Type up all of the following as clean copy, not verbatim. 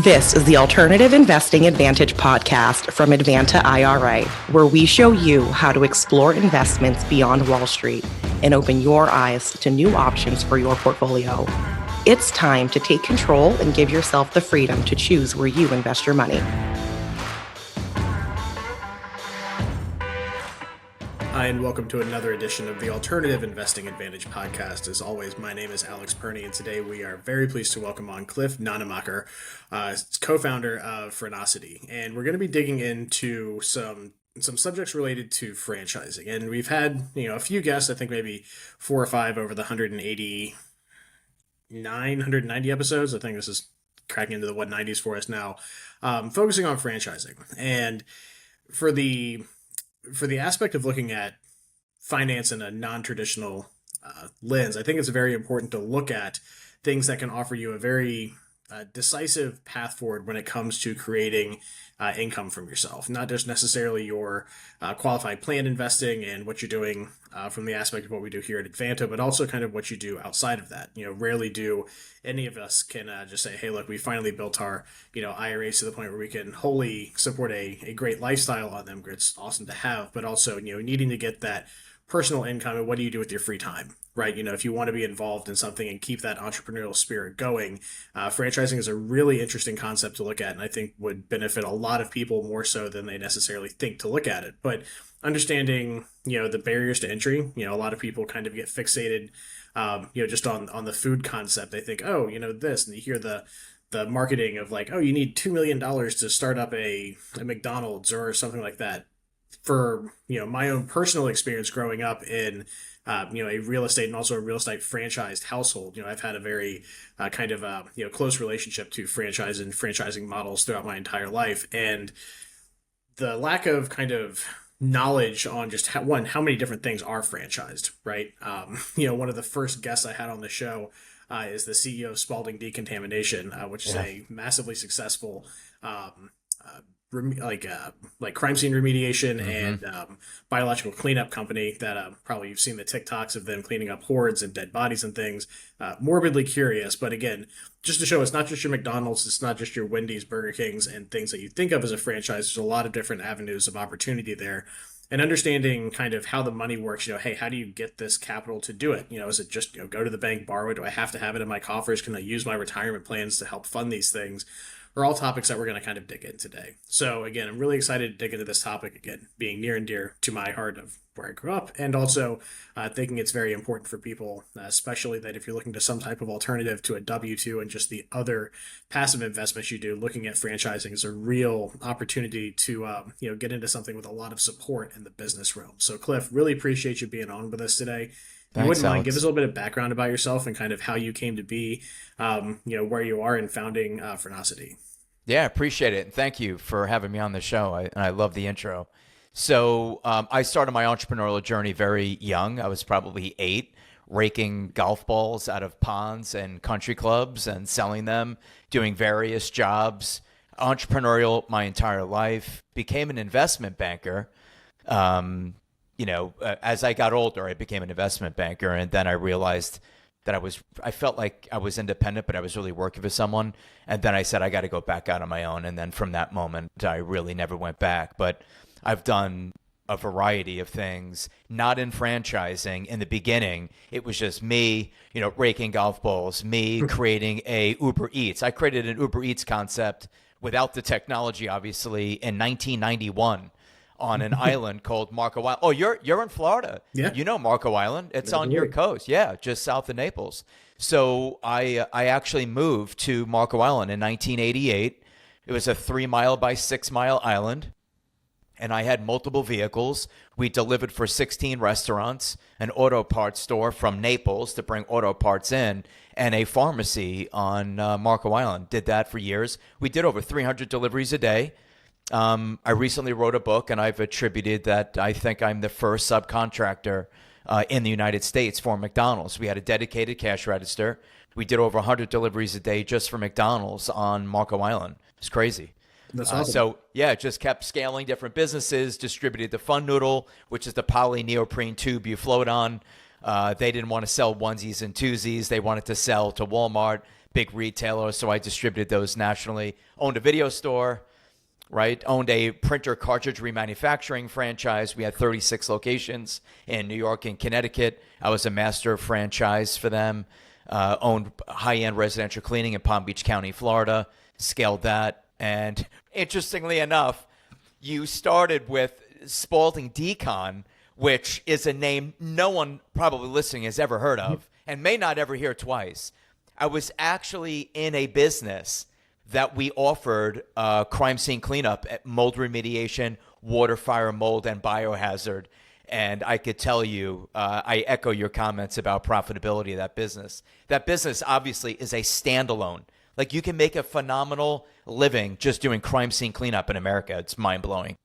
This is the Alternative Investing Advantage podcast from Advanta IRA, where we show you how to explore investments beyond Wall Street and open your eyes to new options for your portfolio. It's time to take control and give yourself the freedom to choose where you invest your money. Hi, and welcome to another edition of the Alternative Investing Advantage podcast. As always, my name is Alex Perny, and today we are very pleased to welcome on Cliff Nonnenmacher, co-founder of Franocity. And we're going to be digging into some subjects related to franchising. And we've had, a few guests, I think maybe 4 or 5 over the 190 episodes. I think this is cracking into the 190s for us now, focusing on franchising. And for the aspect of looking at finance in a non-traditional lens, I think it's very important to look at things that can offer you a very decisive path forward when it comes to creating income from yourself, not just necessarily your qualified plan investing and what you're doing from the aspect of what we do here at Advanta, but also kind of what you do outside of that. Rarely do any of us can just say, hey, look, we finally built our, IRAs to the point where we can wholly support a great lifestyle on them. It's awesome to have, but also, needing to get that personal income. And what do you do with your free time, right? If you want to be involved in something and keep that entrepreneurial spirit going, franchising is a really interesting concept to look at, and I think would benefit a lot of people more so than they necessarily think to look at it. But understanding, the barriers to entry, a lot of people kind of get fixated, just on the food concept. They think, oh, this, and you hear the marketing of like, oh, you need $2 million to start up a McDonald's or something like that. For, my own personal experience growing up in, a real estate and also a real estate franchised household, I've had a very close relationship to franchise and franchising models throughout my entire life. And the lack of kind of knowledge on just how many different things are franchised, right? One of the first guests I had on the show is the CEO of Spalding Decontamination, which is a massively successful like crime scene remediation and biological cleanup company that probably you've seen the TikToks of them cleaning up hoards and dead bodies and things. Morbidly curious, but again, just to show it's not just your McDonald's, it's not just your Wendy's, Burger Kings, and things that you think of as a franchise. There's a lot of different avenues of opportunity there. And understanding kind of how the money works, hey, how do you get this capital to do it? Is it just, go to the bank, borrow it? Do I have to have it in my coffers? Can I use my retirement plans to help fund these things? Are all topics that we're going to kind of dig in today. So again, I'm really excited to dig into this topic, again, being near and dear to my heart of where I grew up, and also thinking it's very important for people, especially that if you're looking to some type of alternative to a W-2 and just the other passive investments you do, looking at franchising is a real opportunity to get into something with a lot of support in the business realm. So Cliff, really appreciate you being on with us today. If you wouldn't mind, give us a little bit of background about yourself and kind of how you came to be, where you are in founding Franocity. Yeah, appreciate it. And thank you for having me on the show. I love the intro. So I started my entrepreneurial journey very young. I was probably 8, raking golf balls out of ponds and country clubs and selling them, doing various jobs. Entrepreneurial my entire life. Became an investment banker. As I got older, I became an investment banker, and then I realized that I felt like I was independent, but I was really working for someone. And then I said, I got to go back out on my own. And then from that moment, I really never went back. But I've done a variety of things, not in franchising. In the beginning, it was just me, raking golf balls, me creating a Uber Eats. I created an Uber Eats concept without the technology, obviously, in 1991. On an island called Marco Island. Oh, you're in Florida. Yeah. You know Marco Island. It's on your coast. Yeah, just south of Naples. So I actually moved to Marco Island in 1988. It was a 3-mile by 6-mile island, and I had multiple vehicles. We delivered for 16 restaurants, an auto parts store from Naples to bring auto parts in, and a pharmacy on Marco Island. Did that for years. We did over 300 deliveries a day. I recently wrote a book, and I've attributed that I think I'm the first subcontractor in the United States for McDonald's. We had a dedicated cash register. We did over 100 deliveries a day just for McDonald's on Marco Island. It's crazy. That's awesome. So yeah, just kept scaling different businesses, distributed the Fun Noodle, which is the poly neoprene tube you float on. They didn't want to sell onesies and twosies. They wanted to sell to Walmart, big retailer, so I distributed those nationally. Owned a video store, right? Owned a printer cartridge remanufacturing franchise. We had 36 locations in New York and Connecticut. I was a master franchise for them. Owned high-end residential cleaning in Palm Beach County, Florida. Scaled that. And interestingly enough, you started with Spalding Decon, which is a name no one probably listening has ever heard of and may not ever hear twice. I was actually in a business that we offered crime scene cleanup, mold remediation, water, fire, mold, and biohazard. And I could tell you, I echo your comments about profitability of that business. That business obviously is a standalone. Like, you can make a phenomenal living just doing crime scene cleanup in America. It's mind-blowing.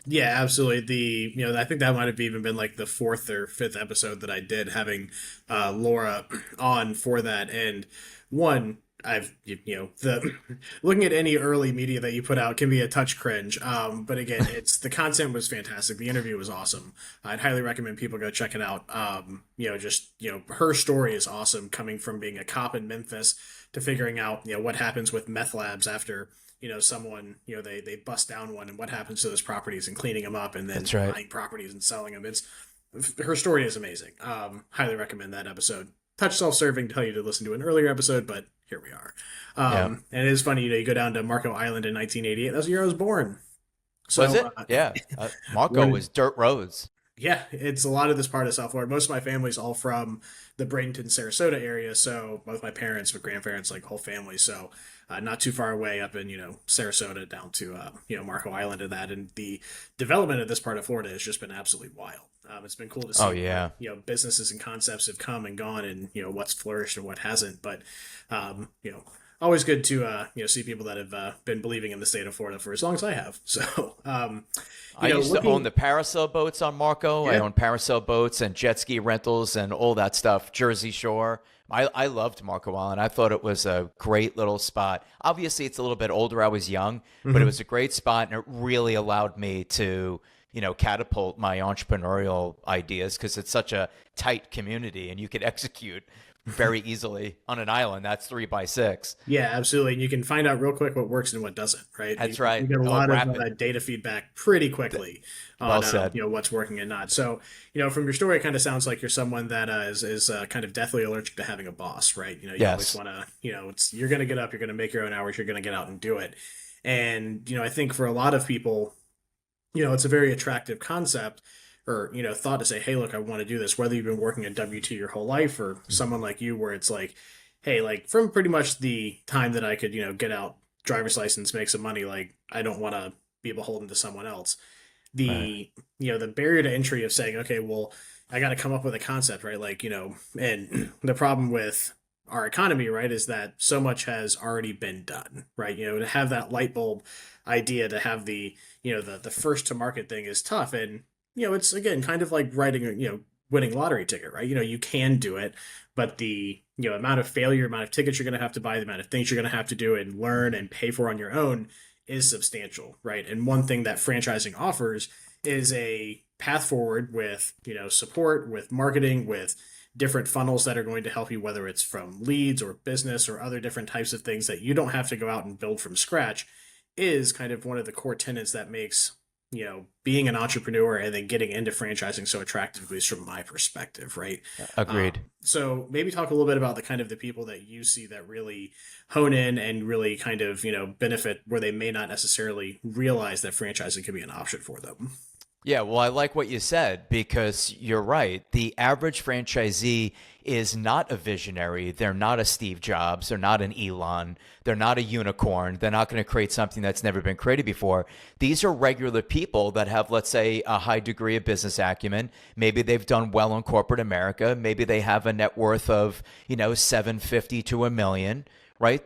Yeah, absolutely. I think that might have even been like the 4th or 5th episode that I did, having Laura on for that. And one, looking at any early media that you put out can be a touch cringe. But again, the content was fantastic. The interview was awesome. I'd highly recommend people go check it out. Her story is awesome, coming from being a cop in Memphis to figuring out, what happens with meth labs after, someone, they bust down one, and what happens to those properties, and cleaning them up, and then buying properties and selling them. Her story is amazing. Highly recommend that episode. Touch self-serving, tell you to listen to an earlier episode, but here we are. And it is funny, you go down to Marco Island in 1988. That's the year I was born. So, was it? Yeah. Marco was dirt roads. Yeah, it's a lot of this part of South Florida. Most of my family's all from the Bradenton, Sarasota area. So both my parents, my grandparents, like whole family. So not too far away up in, Sarasota down to, Marco Island and that. And the development of this part of Florida has just been absolutely wild. It's been cool to see, businesses and concepts have come and gone, and, what's flourished and what hasn't. But, always good to, see people that have been believing in the state of Florida for as long as I have. So, I used to own the parasail boats on Marco. I owned parasail boats and jet ski rentals and all that stuff. Jersey Shore. I loved Marco Island. I thought it was a great little spot. Obviously, it's a little bit older. I was young, but it was a great spot, and it really allowed me to, catapult my entrepreneurial ideas, because it's such a tight community and you could execute very easily on an island that's 3x6. Yeah, absolutely. And you can find out real quick what works and what doesn't, right? That's right. You get a lot of data feedback pretty quickly on what's working and not. So, from your story, it kind of sounds like you're someone that is kind of deathly allergic to having a boss, right? You always want to, you're going to get up, you're going to make your own hours, you're going to get out and do it. And, I think for a lot of people, it's a very attractive concept or, thought to say, hey, look, I want to do this, whether you've been working at W2 your whole life or someone like you, where it's like, hey, like from pretty much the time that I could, get out, driver's license, make some money, like I don't want to be beholden to someone else. The barrier to entry of saying, okay, well, I got to come up with a concept, right? Like, and the problem with our economy, right, is that so much has already been done, right? To have that light bulb idea, to have the, the first to market thing is tough. And, it's again, kind of like writing a, winning lottery ticket, right? You can do it, but the, amount of failure, amount of tickets you're going to have to buy, the amount of things you're going to have to do and learn and pay for on your own is substantial, right? And one thing that franchising offers is a path forward with, support, with marketing, with different funnels that are going to help you, whether it's from leads or business or other different types of things that you don't have to go out and build from scratch, is kind of one of the core tenets that makes, being an entrepreneur and then getting into franchising so attractive, at least from my perspective, right? Agreed. So maybe talk a little bit about the kind of the people that you see that really hone in and really kind of, benefit where they may not necessarily realize that franchising can be an option for them. Yeah, well, I like what you said, because you're right. The average franchisee is not a visionary. They're not a Steve Jobs. They're not an Elon. They're not a unicorn. They're not going to create something that's never been created before. These are regular people that have, let's say, a high degree of business acumen. Maybe they've done well in corporate America. Maybe they have a net worth of, $750 to $1 million, right?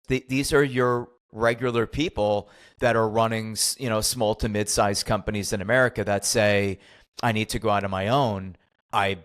These are your regular people that are running, small to mid-sized companies in America that say, I need to go out on my own. I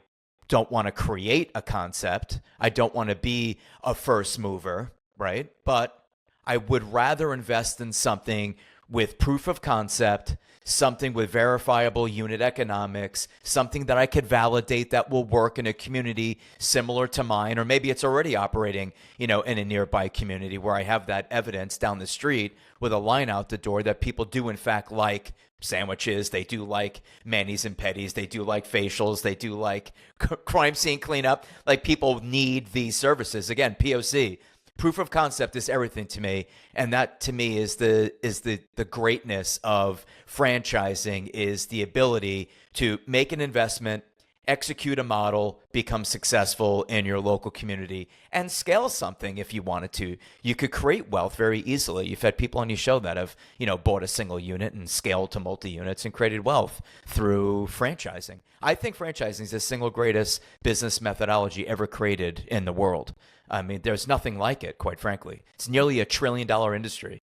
don't want to create a concept. I don't want to be a first mover, right? But I would rather invest in something with proof of concept, something with verifiable unit economics, something that I could validate that will work in a community similar to mine, or maybe it's already operating, in a nearby community where I have that evidence down the street with a line out the door that people do in fact like sandwiches, they do like manis and petties, they do like facials, they do like crime scene cleanup. Like, people need these services. Again, POC. Proof of concept is everything to me, and that to me is the greatness of franchising, is the ability to make an investment, execute a model, become successful in your local community, and scale something if you wanted to. You could create wealth very easily. You've had people on your show that have, bought a single unit and scaled to multi-units and created wealth through franchising. I think franchising is the single greatest business methodology ever created in the world. I mean, there's nothing like it, quite frankly. It's nearly $1 trillion industry.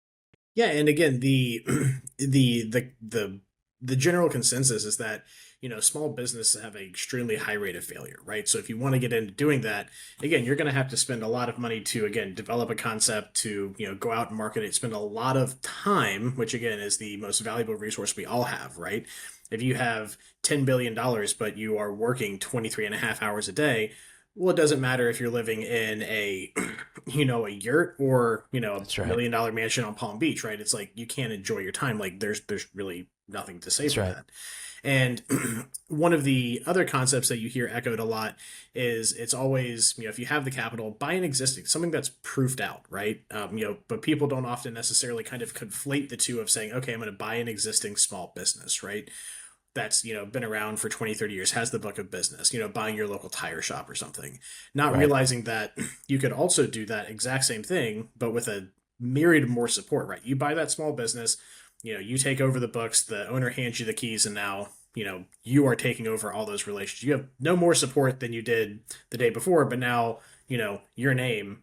Yeah, and again, the general consensus is that, small businesses have an extremely high rate of failure, right? So if you want to get into doing that, again, you're going to have to spend a lot of money to, again, develop a concept, to, go out and market it, spend a lot of time, which again is the most valuable resource we all have, right? If you have $10 billion, but you are working 23 and a half hours a day, well, it doesn't matter if you're living in a, a yurt or, a That's right. $1 million mansion on Palm Beach, right? It's like, you can't enjoy your time. Like, there's really nothing to say That's for right. that. And one of the other concepts that you hear echoed a lot is, it's always, if you have the capital, buy an existing, something that's proofed out, right? But people don't often necessarily kind of conflate the two of saying, okay, I'm going to buy an existing small business, right? That's, been around for 20, 30 years, has the book of business, buying your local tire shop or something, not Right. realizing that you could also do that exact same thing, but with a myriad more support, right? You buy that small business, you take over the books, the owner hands you the keys, and now, you are taking over all those relationships. You have no more support than you did the day before, but now, your name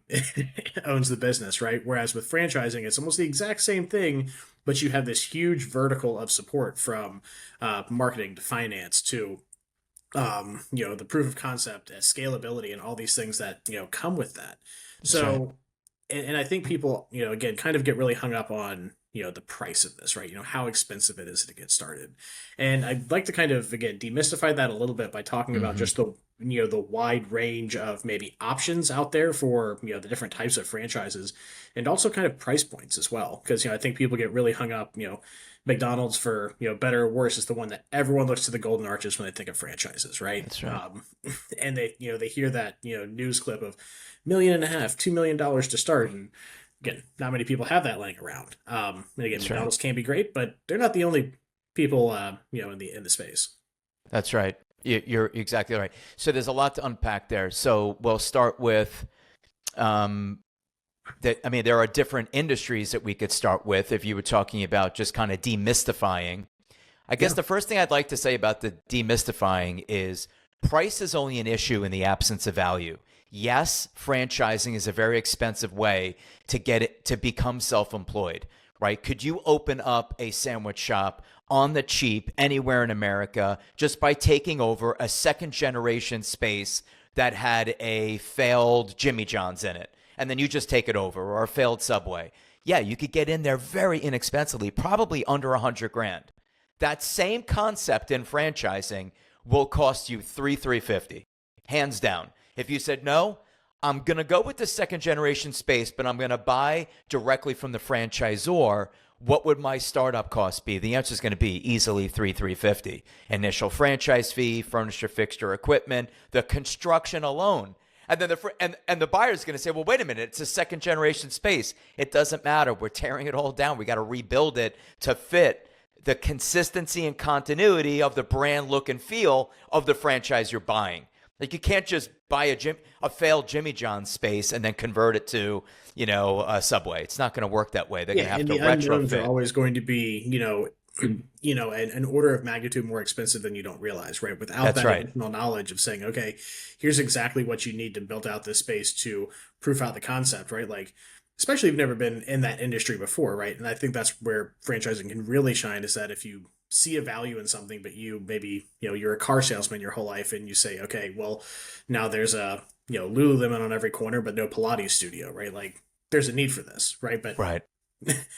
owns the business, right? Whereas with franchising, it's almost the exact same thing, but you have this huge vertical of support from marketing to finance to, the proof of concept, scalability, and all these things that, come with that. That's So, right. and I think people, again, kind of get really hung up on, the price of this, right? How expensive it is to get started. And I'd like to kind of, again, demystify that a little bit by talking about Mm-hmm. just the wide range of maybe options out there for, the different types of franchises, and also kind of price points as well. Because, I think people get really hung up, McDonald's, for, better or worse, is the one that everyone looks to the golden arches when they think of franchises, right? That's right. And they, they hear that, news clip of $1.5 million, $2 million to start. And again, not many people have that laying around. And again, That's McDonald's right. can be great, but they're not the only people, in the space. That's right. You're exactly right. So there's a lot to unpack there. So we'll start with there are different industries that we could start with if you were talking about just kind of demystifying. I guess the first thing I'd like to say about the demystifying is price is only an issue in the absence of value. Yes, franchising is a very expensive way to get it to become self-employed, right? Could you open up a sandwich shop on the cheap anywhere in America just by taking over a second generation space that had a failed Jimmy John's in it? And then you just take it over, or a failed Subway. Yeah, you could get in there very inexpensively, probably under $100,000. That same concept in franchising will cost you $350, hands down. If you said, no, I'm going to go with the second generation space, but I'm going to buy directly from the franchisor, what would my startup cost be? The answer is going to be easily $350. Initial franchise fee, furniture, fixture, equipment, the construction alone. And then the buyer is going to say, well, wait a minute, it's a second generation space. It doesn't matter. We're tearing it all down. We got to rebuild it to fit the consistency and continuity of the brand look and feel of the franchise you're buying. Like, you can't just buy a failed Jimmy John's space and then convert it to, a Subway. It's not going to work that way. They're going to have and to the unknowns are retrofit. always going to be, an order of magnitude more expensive than you don't realize, right? Without That's that right. additional knowledge of saying, okay, here's exactly what you need to build out this space to proof out the concept, right? Like, especially if you've never been in that industry before, right? And I think that's where franchising can really shine, is that if you see a value in something, but you maybe, you're a car salesman your whole life, and you say, okay, well, now there's a, Lululemon on every corner, but no Pilates studio, right? Like, there's a need for this, right? But Right.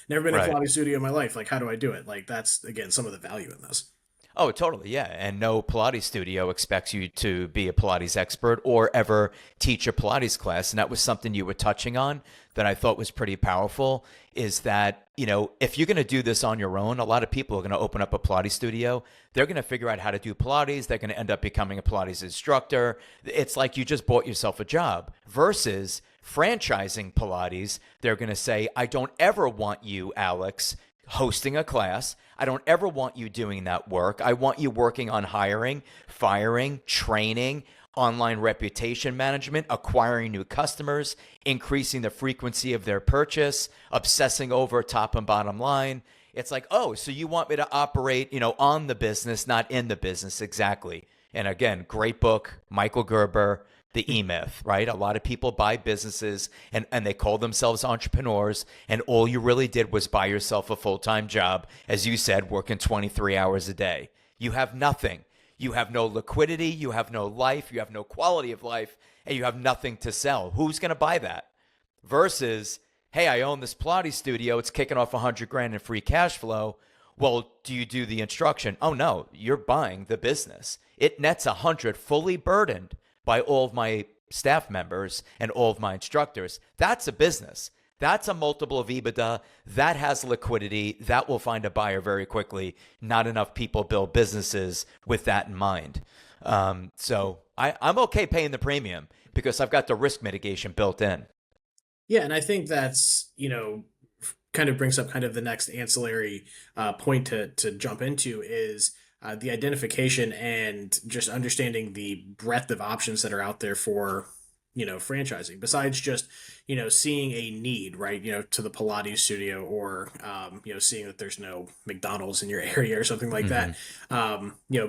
never been in a Right. Pilates studio in my life. Like, how do I do it? Like, that's again some of the value in this. Oh, totally. Yeah. And no Pilates studio expects you to be a Pilates expert or ever teach a Pilates class. And that was something you were touching on that I thought was pretty powerful is that, if you're going to do this on your own, a lot of people are going to open up a Pilates studio. They're going to figure out how to do Pilates. They're going to end up becoming a Pilates instructor. It's like you just bought yourself a job versus franchising Pilates. They're going to say, I don't ever want you, Alex, hosting a class. I don't ever want you doing that work. I want you working on hiring, firing, training, online reputation management, acquiring new customers, increasing the frequency of their purchase, obsessing over top and bottom line. It's like, oh, so you want me to operate, on the business, not in the business. Exactly. And again, great book, Michael Gerber, The E-Myth, right? A lot of people buy businesses and they call themselves entrepreneurs, and all you really did was buy yourself a full-time job, as you said, working 23 hours a day. You have nothing. You have no liquidity, you have no life, you have no quality of life, and you have nothing to sell. Who's going to buy that? Versus, hey, I own this Pilates studio, it's kicking off $100,000 in free cash flow. Well, do you do the instruction? Oh no, you're buying the business. It nets 100 fully burdened by all of my staff members and all of my instructors. That's a business. That's a multiple of EBITDA. That has liquidity. That will find a buyer very quickly. Not enough people build businesses with that in mind. So I'm okay paying the premium because I've got the risk mitigation built in. Yeah, and I think that's, kind of brings up kind of the next ancillary point to jump into is the identification and just understanding the breadth of options that are out there for, franchising, besides just, seeing a need, right, to the Pilates studio or, seeing that there's no McDonald's in your area or something like that.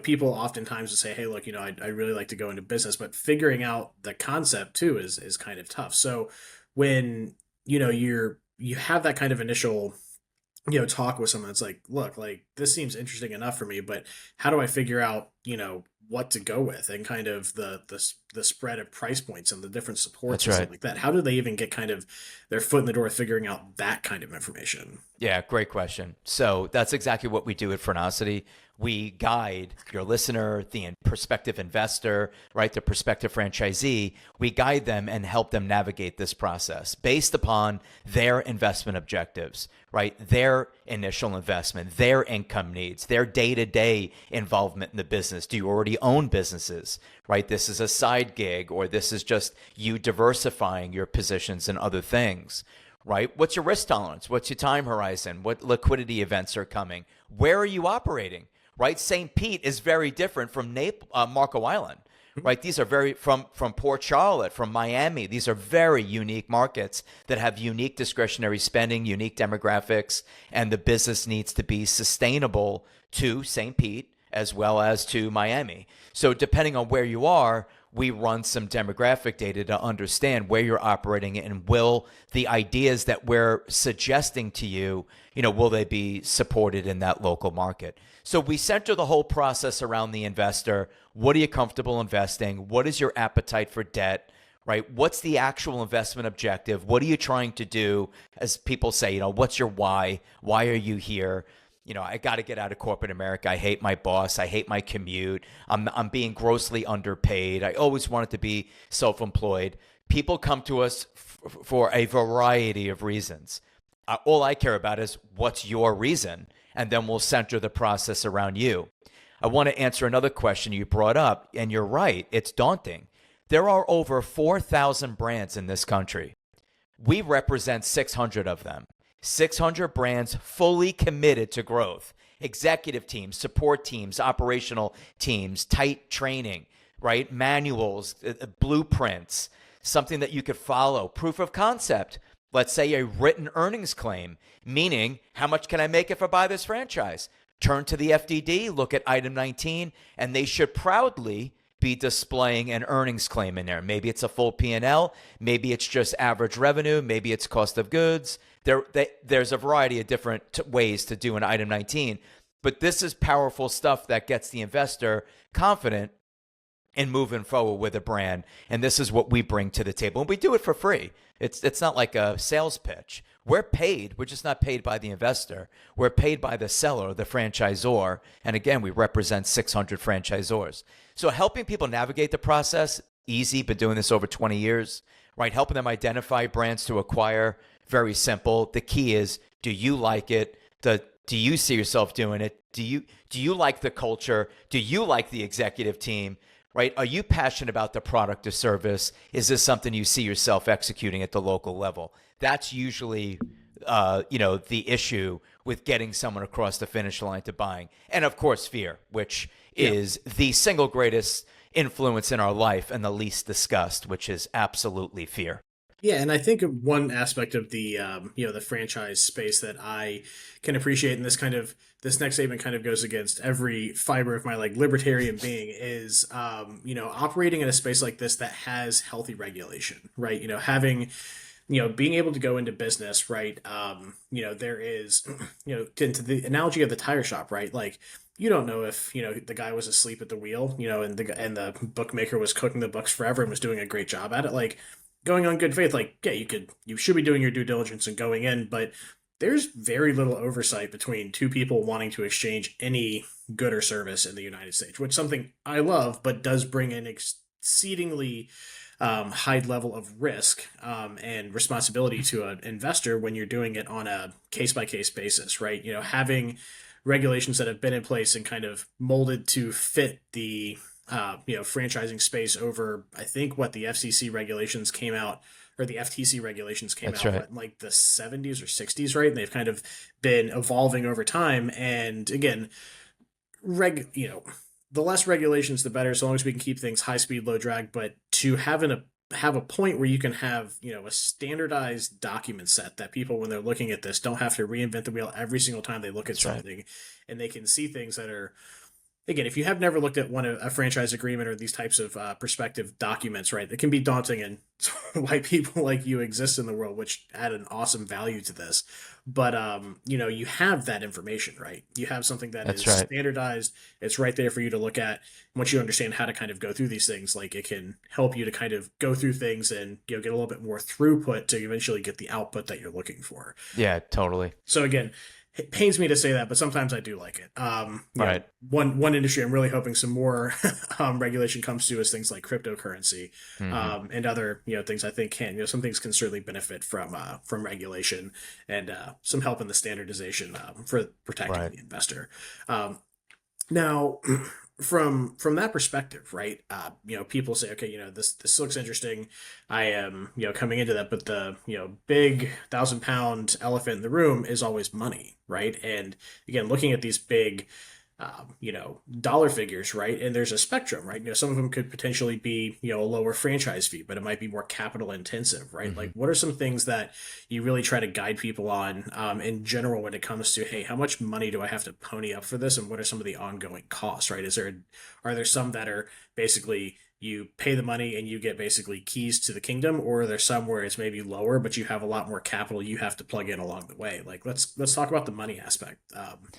People oftentimes will say, hey, look, I really like to go into business, but figuring out the concept too is kind of tough. So when, you have that kind of initial talk with someone that's like, look, like this seems interesting enough for me, but how do I figure out, what to go with and kind of the spread of price points and the different supports That's and right. stuff like that? How do they even get kind of their foot in the door figuring out that kind of information? Yeah, great question. So that's exactly what we do at Franocity. We guide your listener, the prospective investor, right, the prospective franchisee. We guide them and help them navigate this process based upon their investment objectives, right? Their initial investment, their income needs, their day-to-day involvement in the business. Do you already own businesses, right? This is a side gig, or this is just you diversifying your positions and other things. Right? What's your risk tolerance? What's your time horizon? What liquidity events are coming? Where are you operating? Right? St. Pete is very different from Marco Island. Right? These are very from Port Charlotte, from Miami. These are very unique markets that have unique discretionary spending, unique demographics, and the business needs to be sustainable to St. Pete as well as to Miami. So depending on where you are, we run some demographic data to understand where you're operating and will the ideas that we're suggesting to you, will they be supported in that local market? So we center the whole process around the investor. What are you comfortable investing? What is your appetite for debt? Right? What's the actual investment objective? What are you trying to do? As people say, what's your why? Why are you here? I got to get out of corporate America. I hate my boss. I hate my commute. I'm being grossly underpaid. I always wanted to be self-employed. People come to us for a variety of reasons. All I care about is what's your reason, and then we'll center the process around you. I want to answer another question you brought up, and you're right. It's daunting. There are over 4,000 brands in this country. We represent 600 of them. 600 brands fully committed to growth. Executive teams, support teams, operational teams, tight training, right? Manuals, blueprints, something that you could follow. Proof of concept. Let's say a written earnings claim, meaning how much can I make if I buy this franchise? Turn to the FDD, look at item 19, and they should proudly be displaying an earnings claim in there. Maybe it's a full P&L, maybe it's just average revenue, maybe it's cost of goods. There's a variety of different ways to do an item 19, but this is powerful stuff that gets the investor confident in moving forward with a brand. And this is what we bring to the table. And we do it for free. It's not like a sales pitch. We're paid. We're just not paid by the investor. We're paid by the seller, the franchisor. And again, we represent 600 franchisors. So helping people navigate the process, easy. Been doing this over 20 years, right? Helping them identify brands to acquire, very simple. The key is, do you like it? Do you see yourself doing it? Do you like the culture? Do you like the executive team? Right? Are you passionate about the product or service? Is this something you see yourself executing at the local level? That's usually, the issue with getting someone across the finish line to buying. And of course, fear, which is the single greatest influence in our life and the least discussed, which is absolutely fear. Yeah, and I think one aspect of the the franchise space that I can appreciate, and this next statement kind of goes against every fiber of my libertarian being, is operating in a space like this that has healthy regulation, right? Having being able to go into business, right? There is to the analogy of the tire shop, right? Like, you don't know if the guy was asleep at the wheel, and the bookmaker was cooking the books forever and was doing a great job at it, like. Going on good faith, you should be doing your due diligence and going in, but there's very little oversight between two people wanting to exchange any good or service in the United States, which is something I love, but does bring an exceedingly high level of risk and responsibility to an investor when you're doing it on a case-by-case basis, right? Having regulations that have been in place and kind of molded to fit the franchising space over, I think the FCC regulations came out, or the FTC regulations came out in the 70s or 60s, right? And they've kind of been evolving over time. And again, the less regulations, the better, so long as we can keep things high speed, low drag. But to have a point where you can have, a standardized document set that people, when they're looking at this, don't have to reinvent the wheel every single time they look at something, and they can see things that are. Again, if you have never looked at a franchise agreement or these types of prospective documents, right, it can be daunting, and why people like you exist in the world, which add an awesome value to this. But, you have that information, right? You have something that is standardized. It's right there for you to look at. Once you understand how to kind of go through these things, it can help you to kind of go through things and, get a little bit more throughput to eventually get the output that you're looking for. Yeah, totally. So again, it pains me to say that, but sometimes I do like it. Right. One industry I'm really hoping some more regulation comes to is things like cryptocurrency, and other things I think can some things can certainly benefit from regulation and some help in the standardization for protecting the investor. Now, from that perspective, right? People say, okay, this looks interesting. I am, coming into that, but the, big 1,000-pound elephant in the room is always money, right? And again, looking at these big, dollar figures, right? And there's a spectrum, right? Some of them could potentially be, a lower franchise fee, but it might be more capital intensive, right? Like, what are some things that you really try to guide people on, in general, when it comes to, hey, how much money do I have to pony up for this? And what are some of the ongoing costs, right? Are there some that are basically you pay the money and you get basically keys to the kingdom, or are there some where it's maybe lower, but you have a lot more capital you have to plug in along the way? Like, let's talk about the money aspect,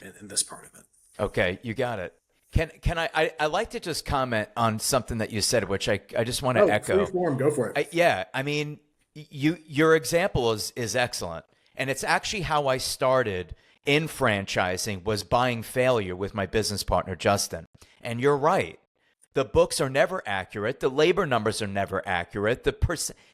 in this part of it. Okay, you got it. Can I like to just comment on something that you said, which I just want to echo. Free form, go for it. I mean, your example is excellent, and it's actually how I started in franchising, was buying failure with my business partner Justin. And you're right. The books are never accurate. The labor numbers are never accurate.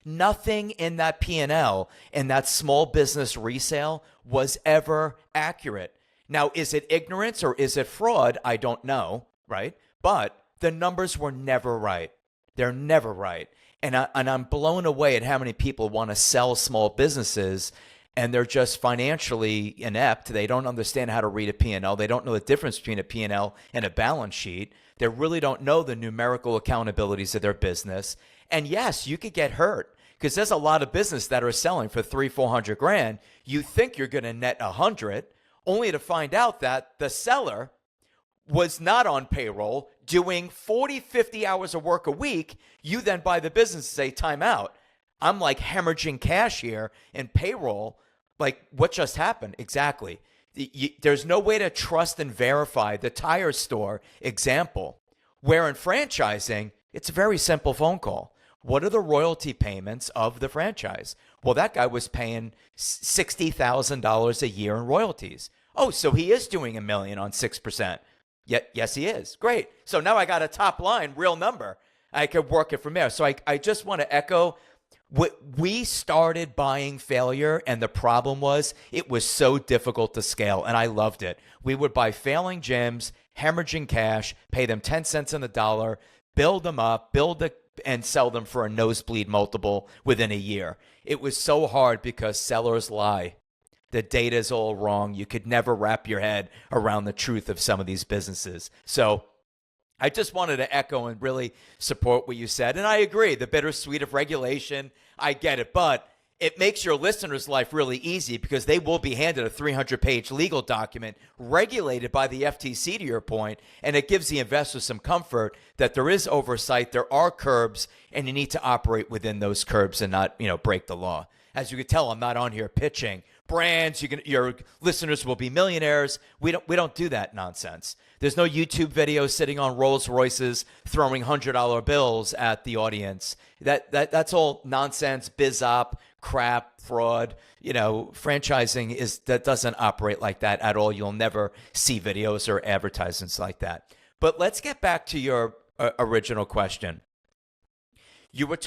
Nothing in that P&L in that small business resale was ever accurate. Now, is it ignorance or is it fraud? I don't know, right? But the numbers were never right. They're never right. And I'm blown away at how many people want to sell small businesses and they're just financially inept. They don't understand how to read a P&L. They don't know the difference between a P&L and a balance sheet. They really don't know the numerical accountabilities of their business. And yes, you could get hurt because there's a lot of business that are selling for $300,000-400 grand. You think you're going to net 100, only to find out that the seller was not on payroll, doing 40, 50 hours of work a week. You then buy the business and say, time out. I'm like hemorrhaging cash here in payroll. Like, what just happened? Exactly. There's no way to trust and verify the tire store example, where in franchising, It's a very simple phone call. What are the royalty payments of the franchise? Well, that guy was paying $60,000 a year in royalties. Oh, so he is doing $1 million on 6%. Yes, he is. Great. So now I got a top line, real number. I could work it from there. So I just want to echo, we started buying failure, and the problem was it was so difficult to scale, and I loved it. We would buy failing gyms, hemorrhaging cash, pay them 10 cents on the dollar, build them up, and sell them for a nosebleed multiple within a year. It was so hard because sellers lie. The data is all wrong. You could never wrap your head around the truth of some of these businesses. So I just wanted to echo and really support what you said. And I agree, the bittersweet of regulation, I get it. But it makes your listeners' life really easy because they will be handed a 300-page legal document regulated by the FTC, to your point, and it gives the investors some comfort that there is oversight, there are curbs, and you need to operate within those curbs and not, break the law. As you can tell, I'm not on here pitching brands. Your listeners will be millionaires. We don't do that nonsense. There's no YouTube video sitting on Rolls Royces throwing $100 bills at the audience. That's all nonsense, biz op, crap, fraud. Franchising that doesn't operate like that at all. You'll never see videos or advertisements like that. But let's get back to your original question. You were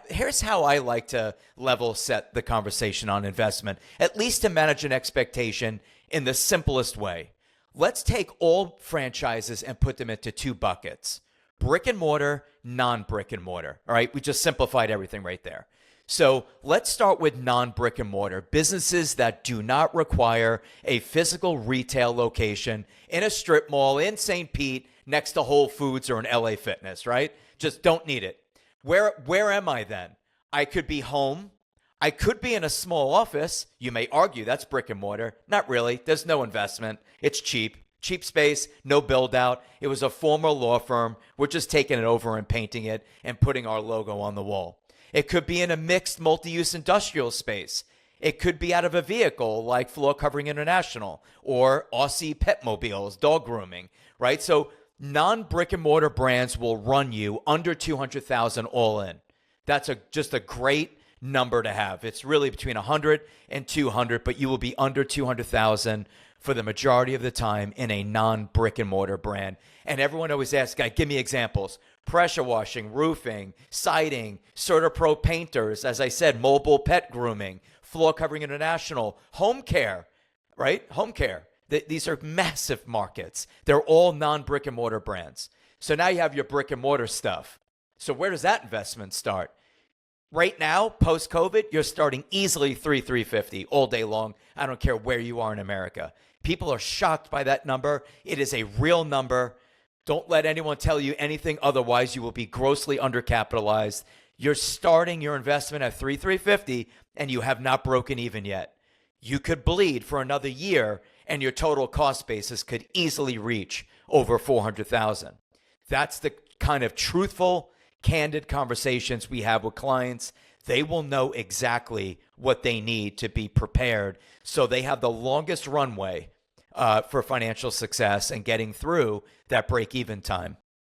here's how I like to level set the conversation on investment, at least to manage an expectation in the simplest way. Let's take all franchises and put them into two buckets: brick and mortar, non-brick and mortar. All right, we just simplified everything right there. So let's start with non-brick and mortar, businesses that do not require a physical retail location in a strip mall in St. Pete next to Whole Foods or an LA Fitness, right? Just don't need it. Where am I then? I could be home. I could be in a small office. You may argue that's brick and mortar. Not really. There's no investment. It's cheap. Cheap space, no build out. It was a former law firm. We're just taking it over and painting it and putting our logo on the wall. It could be in a mixed multi-use industrial space. It could be out of a vehicle like Floor Covering International or Aussie Pet Mobiles, dog grooming, right? So non-brick and mortar brands will run you under 200,000 all in. That's just a great number to have. It's really between 100 and 200, but you will be under 200,000 for the majority of the time in a non-brick and mortar brand. And everyone always asks, give me examples. Pressure washing, roofing, siding, CertaPro painters, as I said, mobile pet grooming, Floor Covering International, home care, right? Home care. These are massive markets. They're all non-brick and mortar brands. So now you have your brick and mortar stuff. So where does that investment start? Right now, post-COVID, you're starting easily $350 all day long. I don't care where you are in America. People are shocked by that number. It is a real number. Don't let anyone tell you anything otherwise. You will be grossly undercapitalized. You're starting your investment at $350 and you have not broken even yet. You could bleed for another year and your total cost basis could easily reach over $400,000. That's the kind of truthful, candid conversations we have with clients. They will know exactly what they need to be prepared, so they have the longest runway for financial success and getting through that break-even time.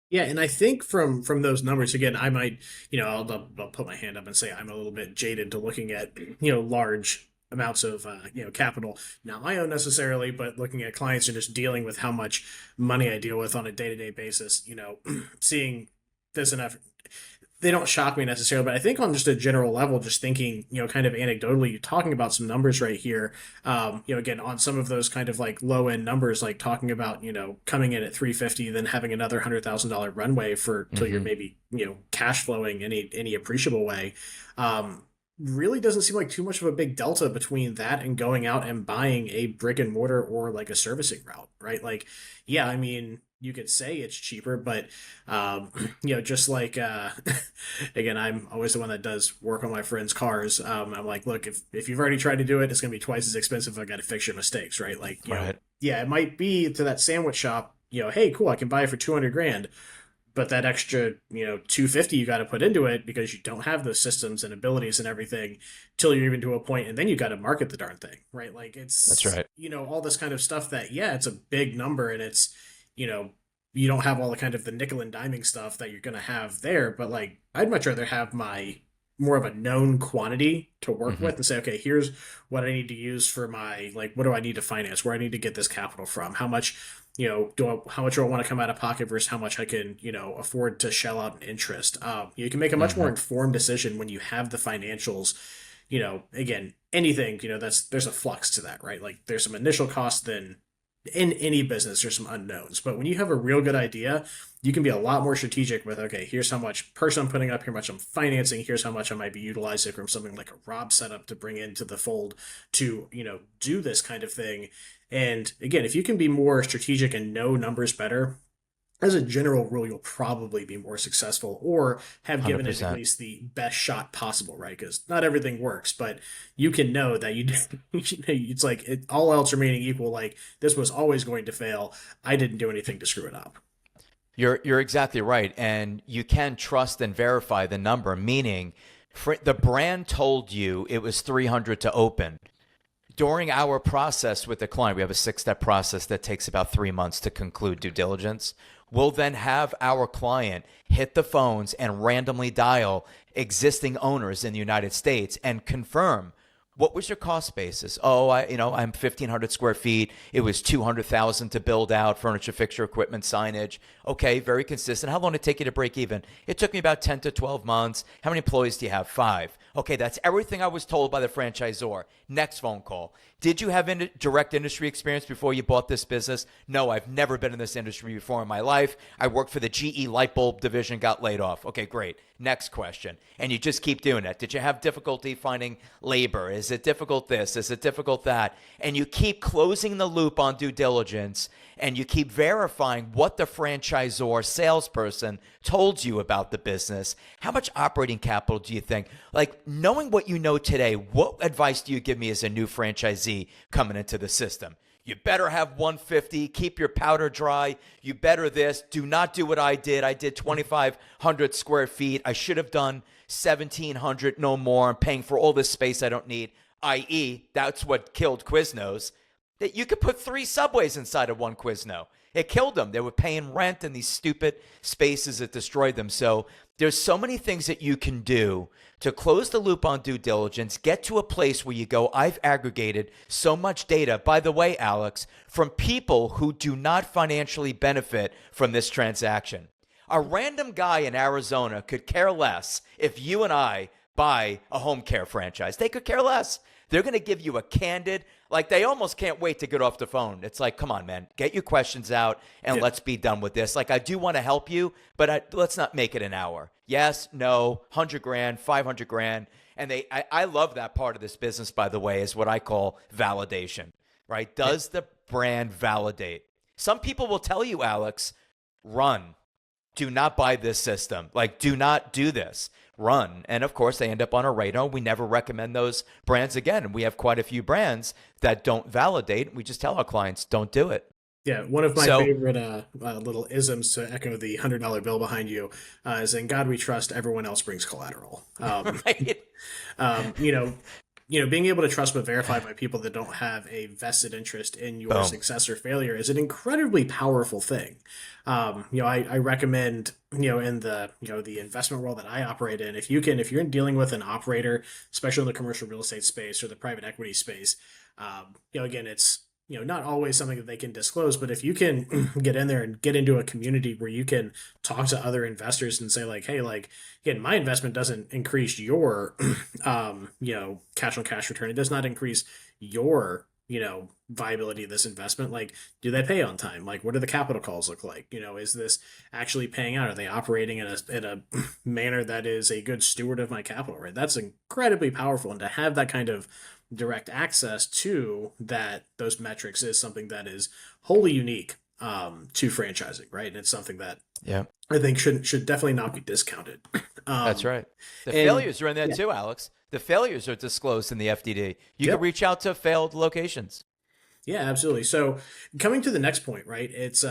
Yeah, and I think from those numbers, again, I might, I'll put my hand up and say I'm a little bit jaded to looking at, large amounts of, capital, not my own necessarily, but looking at clients and just dealing with how much money I deal with on a day-to-day basis, seeing this and effort. They don't shock me necessarily, but I think on just a general level, just thinking, kind of anecdotally, talking about some numbers right here, again, on some of those kind of like low end numbers, like talking about, coming in at 350, then having another $100,000 runway for till you're maybe, cash flowing any appreciable way. Really doesn't seem like too much of a big delta between that and going out and buying a brick and mortar or like a servicing route, right? Like, yeah, I mean, you could say it's cheaper, but, just like, again, I'm always the one that does work on my friends' cars. I'm like, look, if you've already tried to do it, it's going to be twice as expensive. I got to fix your mistakes, right? Like, Right. Yeah, it might be to that sandwich shop, hey, cool, I can buy it for 200 grand. But that extra, 250 you got to put into it because you don't have those systems and abilities and everything till you're even to a point, and then you got to market the darn thing, right? Like that's right. All this kind of stuff that, yeah, it's a big number and it's, you don't have all the kind of the nickel and diming stuff that you're going to have there. But like, I'd much rather have my more of a known quantity to work with and say, okay, here's what I need to use for my, like, what do I need to finance? Where I need to get this capital from? How much, how much do I want to come out of pocket versus how much I can, afford to shell out in interest? You can make a much more informed decision when you have the financials. Again, anything, there's a flux to that, right? Like there's some initial costs, then in any business, there's some unknowns. But when you have a real good idea, you can be a lot more strategic with, okay, here's how much person I'm putting up, here much I'm financing, here's how much I might be utilizing from something like a Rob setup to bring into the fold to, do this kind of thing. And again, if you can be more strategic and know numbers better, as a general rule, you'll probably be more successful or have given 100%. it at least the best shot possible, right? Because not everything works, but you can know that it's like all else remaining equal, like this was always going to fail. I didn't do anything to screw it up. You're exactly right. And you can trust and verify the number, meaning the brand told you it was 300 to open. During our process with the client, we have a 6-step process that takes about 3 months to conclude due diligence. We'll then have our client hit the phones and randomly dial existing owners in the United States and confirm, what was your cost basis? Oh, I'm 1,500 square feet. It was 200,000 to build out furniture, fixture, equipment, signage. Okay, very consistent. How long did it take you to break even? It took me about 10 to 12 months. How many employees do you have? 5. Okay, that's everything I was told by the franchisor. Next phone call. Did you have direct industry experience before you bought this business? No, I've never been in this industry before in my life. I worked for the GE light bulb division, got laid off. Okay, great. Next question. And you just keep doing it. Did you have difficulty finding labor? Is it difficult this? Is it difficult that? And you keep closing the loop on due diligence, and you keep verifying what the franchisor salesperson told you about the business. How much operating capital do you think? Like, knowing what you know today, what advice do you give me as a new franchisee coming into the system? You better have 150, keep your powder dry. You better this, do not do what I did. I did 2,500 square feet. I should have done 1,700, no more. I'm paying for all this space I don't need, i.e., that's what killed Quiznos. That you could put 3 subways inside of one Quizno. It killed them. They were paying rent in these stupid spaces that destroyed them. So there's so many things that you can do to close the loop on due diligence, get to a place where you go, I've aggregated so much data, by the way, Alex, from people who do not financially benefit from this transaction. A random guy in Arizona could care less if you and I buy a home care franchise. They could care less. They're going to give you a candid, like they almost can't wait to get off the phone. It's like, come on, man, get your questions out and let's be done with this. Like, I do want to help you, but let's not make it an hour. Yes, no, 100 grand, 500 grand. And I love that part of this business, by the way, is what I call validation, right? Does the brand validate? Some people will tell you, Alex, run. Do not buy this system. Like, do not do this. Run. And of course, they end up on our radar. We never recommend those brands again. We have quite a few brands that don't validate. We just tell our clients, don't do it. Yeah, one of my favorite little isms, to echo the $100 bill behind you, is in God we trust, everyone else brings collateral. Right. Being able to trust but verify by people that don't have a vested interest in your success or failure is an incredibly powerful thing. I recommend, in the investment world that I operate in, if you're dealing with an operator, especially in the commercial real estate space or the private equity space, again, it's, not always something that they can disclose, but if you can get in there and get into a community where you can talk to other investors and say like, hey, like, again, my investment doesn't increase your, cash on cash return. It does not increase your, viability of this investment. Like, do they pay on time? Like, what do the capital calls look like? Is this actually paying out? Are they operating in a manner that is a good steward of my capital, right? That's incredibly powerful. And to have that kind of direct access to those metrics is something that is wholly unique to franchising, right? And it's something that I think should definitely not be discounted. That's right. The failures are in there too, Alex. The failures are disclosed in the FDD. You can reach out to failed locations. Yeah, absolutely. So coming to the next point, right? It's,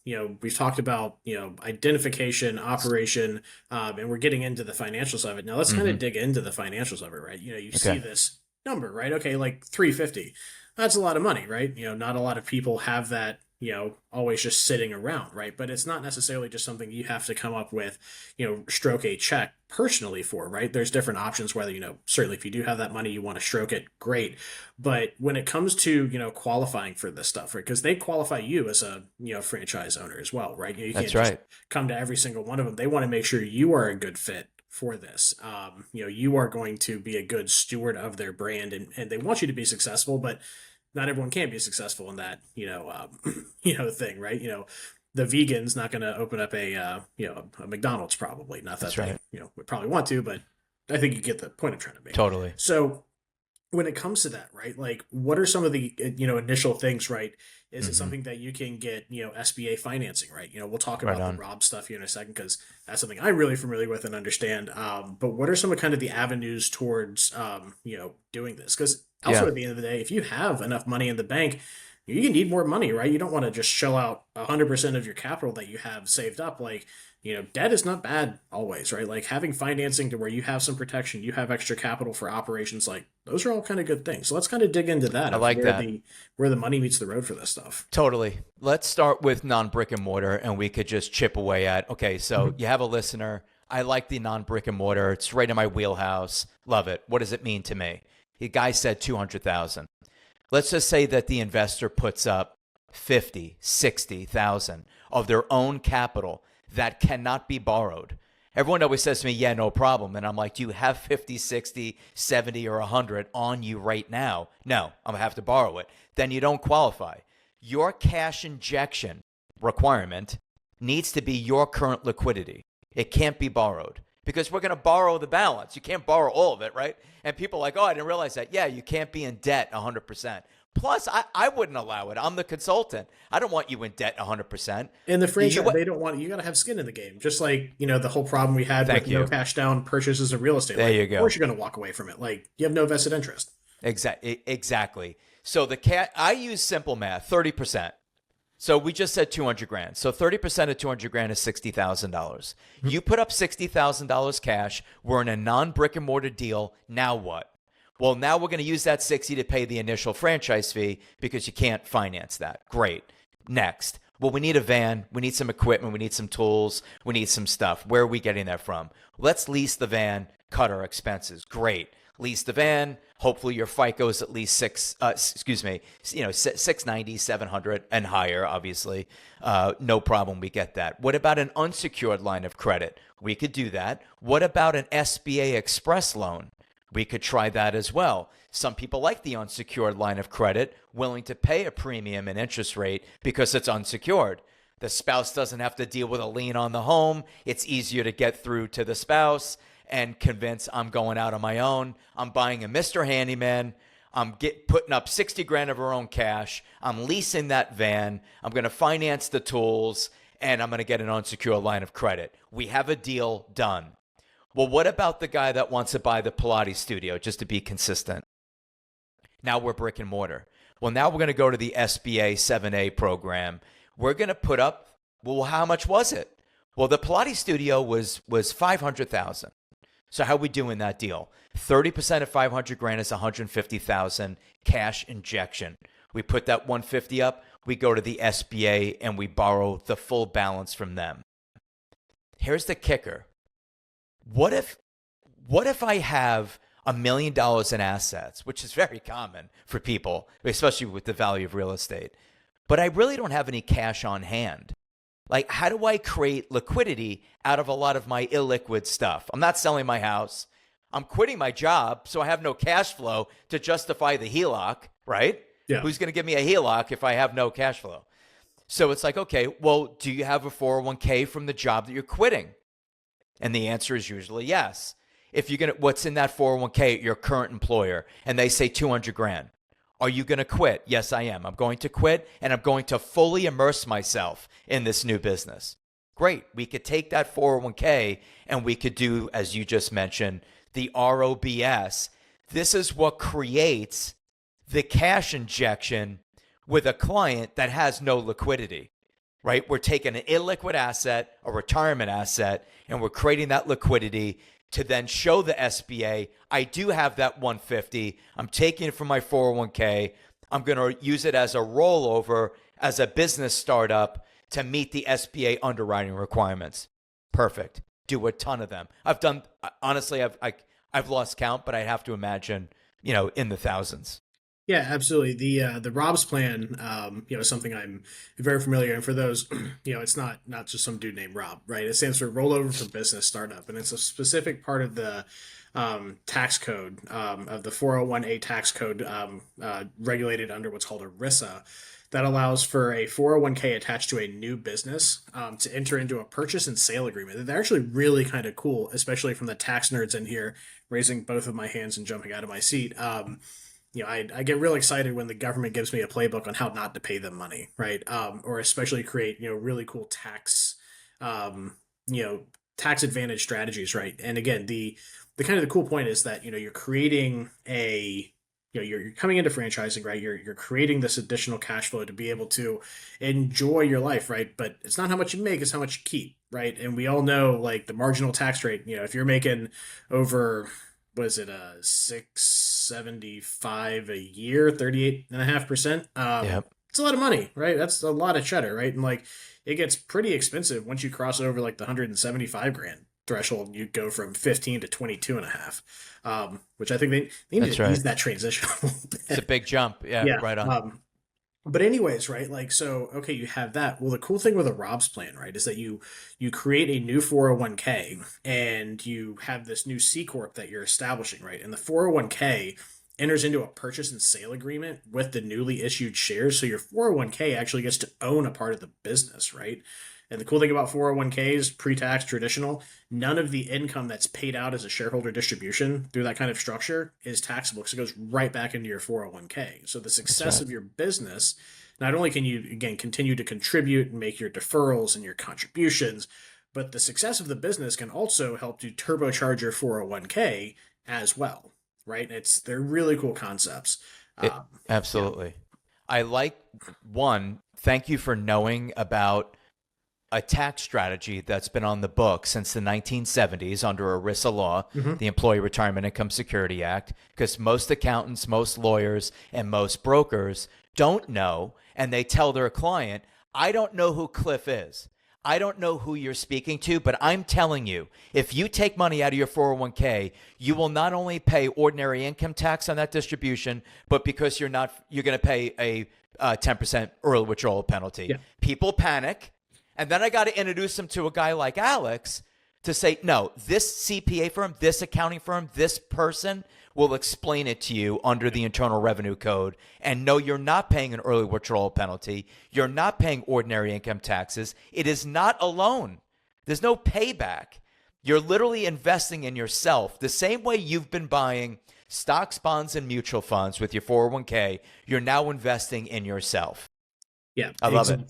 we've talked about, identification, operation, and we're getting into the financials of it. Now let's kind of dig into the financials of it, right? You see this number, right? Okay, like 350. That's a lot of money, right? Not a lot of people have that always just sitting around, right? But it's not necessarily just something you have to come up with, stroke a check personally for, right? There's different options, whether, certainly if you do have that money, you want to stroke it, great. But when it comes to, qualifying for this stuff, right? Because they qualify you as a, franchise owner as well, right? You can't That's right. just come to every single one of them. They want to make sure you are a good fit for this. You are going to be a good steward of their brand, and they want you to be successful, but not everyone can be successful in that, thing, right? The vegan's not going to open up a McDonald's, probably. Not that That's right. they, would probably want to, but I think you get the point I'm trying to make. Totally. So when it comes to that, right? Like, what are some of the, initial things, right? Is it something that you can get, SBA financing, right? We'll talk about the Rob stuff here in a second, because that's something I'm really familiar with and understand. But what are some of kind of the avenues towards, doing this? Because also at the end of the day, if you have enough money in the bank, you can need more money, right? You don't want to just shell out 100% of your capital that you have saved up. Like, debt is not bad always, right? Like, having financing to where you have some protection, you have extra capital for operations, like, those are all kind of good things. So let's kind of dig into that. I like that. Where the money meets the road for this stuff. Totally. Let's start with non-brick-and-mortar, and we could just chip away at, okay, so you have a listener. I like the non-brick-and-mortar. It's right in my wheelhouse. Love it. What does it mean to me? The guy said 200,000. Let's just say that the investor puts up 50, 60,000 of their own capital that cannot be borrowed. Everyone always says to me, yeah, no problem. And I'm like, do you have 50, 60, 70, or 100 on you right now? No, I'm going to have to borrow it. Then you don't qualify. Your cash injection requirement needs to be your current liquidity. It can't be borrowed, because we're going to borrow the balance. You can't borrow all of it, right? And people are like, oh, I didn't realize that. Yeah, you can't be in debt 100%. Plus, I wouldn't allow it. I'm the consultant. I don't want you in debt 100%. And the franchise, they don't want, you got to have skin in the game. Just like, the whole problem we had with no cash down purchases of real estate. There you go. Of course you're going to walk away from it. Like, you have no vested interest. Exactly. So I use simple math, 30%. So we just said 200 grand. So 30% of 200 grand is $60,000. You put up $60,000 cash. We're in a non-brick-and-mortar deal. Now what? Well, now we're going to use that 60 to pay the initial franchise fee, because you can't finance that. Great. Next. Well, we need a van. We need some equipment. We need some tools. We need some stuff. Where are we getting that from? Let's lease the van, cut our expenses. Great. Lease the van. Hopefully your FICO is at least 690, 700 and higher, obviously. No problem. We get that. What about an unsecured line of credit? We could do that. What about an SBA Express loan? We could try that as well. Some people like the unsecured line of credit, willing to pay a premium in interest rate because it's unsecured. The spouse doesn't have to deal with a lien on the home. It's easier to get through to the spouse and convince, I'm going out on my own. I'm buying a Mr. Handyman. I'm putting up 60 grand of our own cash. I'm leasing that van. I'm going to finance the tools, and I'm going to get an unsecured line of credit. We have a deal done. Well, what about the guy that wants to buy the Pilates studio just to be consistent? Now we're brick and mortar. Well, now we're going to go to the SBA 7A program. We're going to put up, well, how much was it? Well, the Pilates studio was 500,000. So how are we doing that deal? 30% of 500 grand is 150,000 cash injection. We put that 150 up, we go to the SBA, and we borrow the full balance from them. Here's the kicker. What if I have $1 million in assets, which is very common for people, especially with the value of real estate, but I really don't have any cash on hand? Like, how do I create liquidity out of a lot of my illiquid stuff? I'm not selling my house. I'm quitting my job, so I have no cash flow to justify the HELOC, right? Yeah. Who's going to give me a HELOC if I have no cash flow? So it's like, okay, well, do you have a 401k from the job that you're quitting? And the answer is usually yes. If you're going to, what's in that 401k at your current employer, and they say 200 grand, are you going to quit? Yes, I am. I'm going to quit, and I'm going to fully immerse myself in this new business. Great. We could take that 401k and we could do, as you just mentioned, the ROBS. This is what creates the cash injection with a client that has no liquidity. Right? We're taking an illiquid asset, a retirement asset, and we're creating that liquidity to then show the SBA, I do have that 150. I'm taking it from my 401k. I'm going to use it as a rollover as a business startup to meet the SBA underwriting requirements. Perfect. Do a ton of them. I've done, honestly, I've lost count, but I have to imagine, in the thousands. Yeah, absolutely. The Rob's plan, is something I'm very familiar. And for those, it's not just some dude named Rob, right? It stands for Rollover for Business Startup, and it's a specific part of the tax code of the 401A tax code regulated under what's called ERISA, that allows for a 401k attached to a new business to enter into a purchase and sale agreement. They're actually really kind of cool, especially from the tax nerds in here, raising both of my hands and jumping out of my seat. I get real excited when the government gives me a playbook on how not to pay them money, right? Or especially create, really cool tax advantage strategies, right? And again, the kind of the cool point is that, you're creating you're coming into franchising, right? You're creating this additional cash flow to be able to enjoy your life, right? But it's not how much you make, it's how much you keep, right? And we all know, like, the marginal tax rate, if you're making over, what is it, 675 a year, 38.5%. Yep. It's a lot of money, right? That's a lot of cheddar, right? And like, it gets pretty expensive once you cross over like the 175 grand threshold. You go from 15 to 22 and a half, which I think they need to ease that transition. It's a big jump. Yeah, right on. But anyways, right? Like, so, okay, you have that. Well, the cool thing with a Rob's plan, right, is that you create a new 401k and you have this new C Corp that you're establishing, right? And the 401k enters into a purchase and sale agreement with the newly issued shares. So your 401k actually gets to own a part of the business, right? And the cool thing about 401ks, pre-tax, traditional, none of the income that's paid out as a shareholder distribution through that kind of structure is taxable because it goes right back into your 401k. So the success of your business, not only can you, again, continue to contribute and make your deferrals and your contributions, but the success of the business can also help to turbocharge your 401k as well, right? They're really cool concepts. Absolutely. Yeah. I like, one, thank you for knowing about a tax strategy that's been on the book since the 1970s under ERISA law, the Employee Retirement Income Security Act, because most accountants, most lawyers, and most brokers don't know, and they tell their client, I don't know who Cliff is. I don't know who you're speaking to, but I'm telling you, if you take money out of your 401k, you will not only pay ordinary income tax on that distribution, but because you're going to pay a 10% early withdrawal penalty. Yeah. People panic. And then I got to introduce them to a guy like Alex to say, no, this CPA firm, this accounting firm, this person will explain it to you under the Internal Revenue Code. And no, you're not paying an early withdrawal penalty. You're not paying ordinary income taxes. It is not a loan. There's no payback. You're literally investing in yourself. The same way you've been buying stocks, bonds, and mutual funds with your 401k, you're now investing in yourself. Yeah, I love it.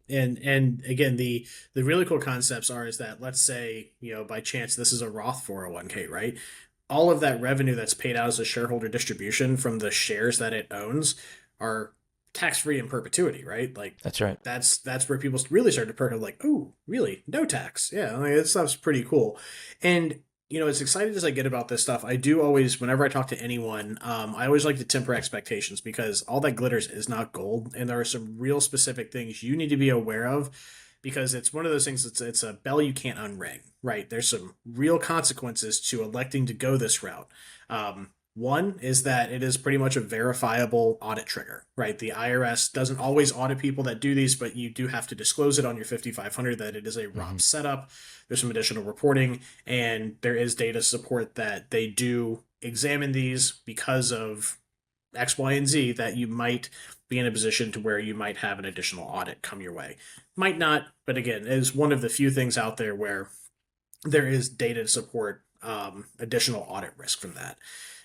And again, the really cool concepts is that, let's say, by chance, this is a Roth 401k, right? All of that revenue that's paid out as a shareholder distribution from the shares that it owns are tax-free in perpetuity, right? Like, that's right. That's where people really start to perk up, like, oh, really? No tax. Yeah, like, that stuff's pretty cool. And as excited as I get about this stuff, I do always, whenever I talk to anyone, I always like to temper expectations, because all that glitters is not gold. And there are some real specific things you need to be aware of, because it's one of those things, it's a bell you can't unring, right? There's some real consequences to electing to go this route. One is that it is pretty much a verifiable audit trigger, right? The IRS doesn't always audit people that do these, but you do have to disclose it on your 5500 that it is a ROB setup. There's some additional reporting, and there is data support that they do examine these because of X, Y, and Z, that you might be in a position to where you might have an additional audit come your way. Might not, but again, it is one of the few things out there where there is data to support additional audit risk from that.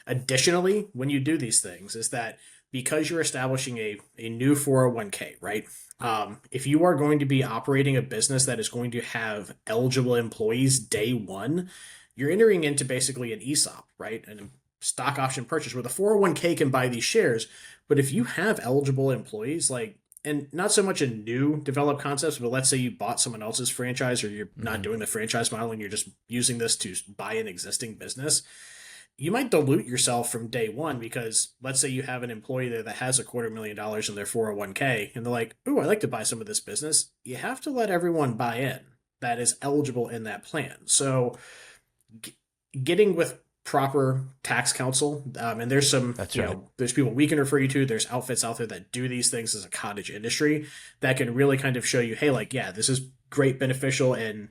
Additionally, when you do these things, is that because you're establishing a new 401k, right? If you are going to be operating a business that is going to have eligible employees day one, you're entering into basically an ESOP, right? And stock option purchase, where the 401k can buy these shares. But if you have eligible employees, like, and not so much a new developed concepts, but let's say you bought someone else's franchise, or you're not doing the franchise model and you're just using this to buy an existing business, you might dilute yourself from day one because let's say you have an employee there that has $250,000 in their 401k and they're like, "Ooh, I'd like to buy some of this business." You have to let everyone buy in that is eligible in that plan. So getting with proper tax counsel, and there's some, That's you right. know, there's people we can refer you to. There's outfits out there that do these things as a cottage industry that can really kind of show you, hey, like, yeah, this is great, beneficial, and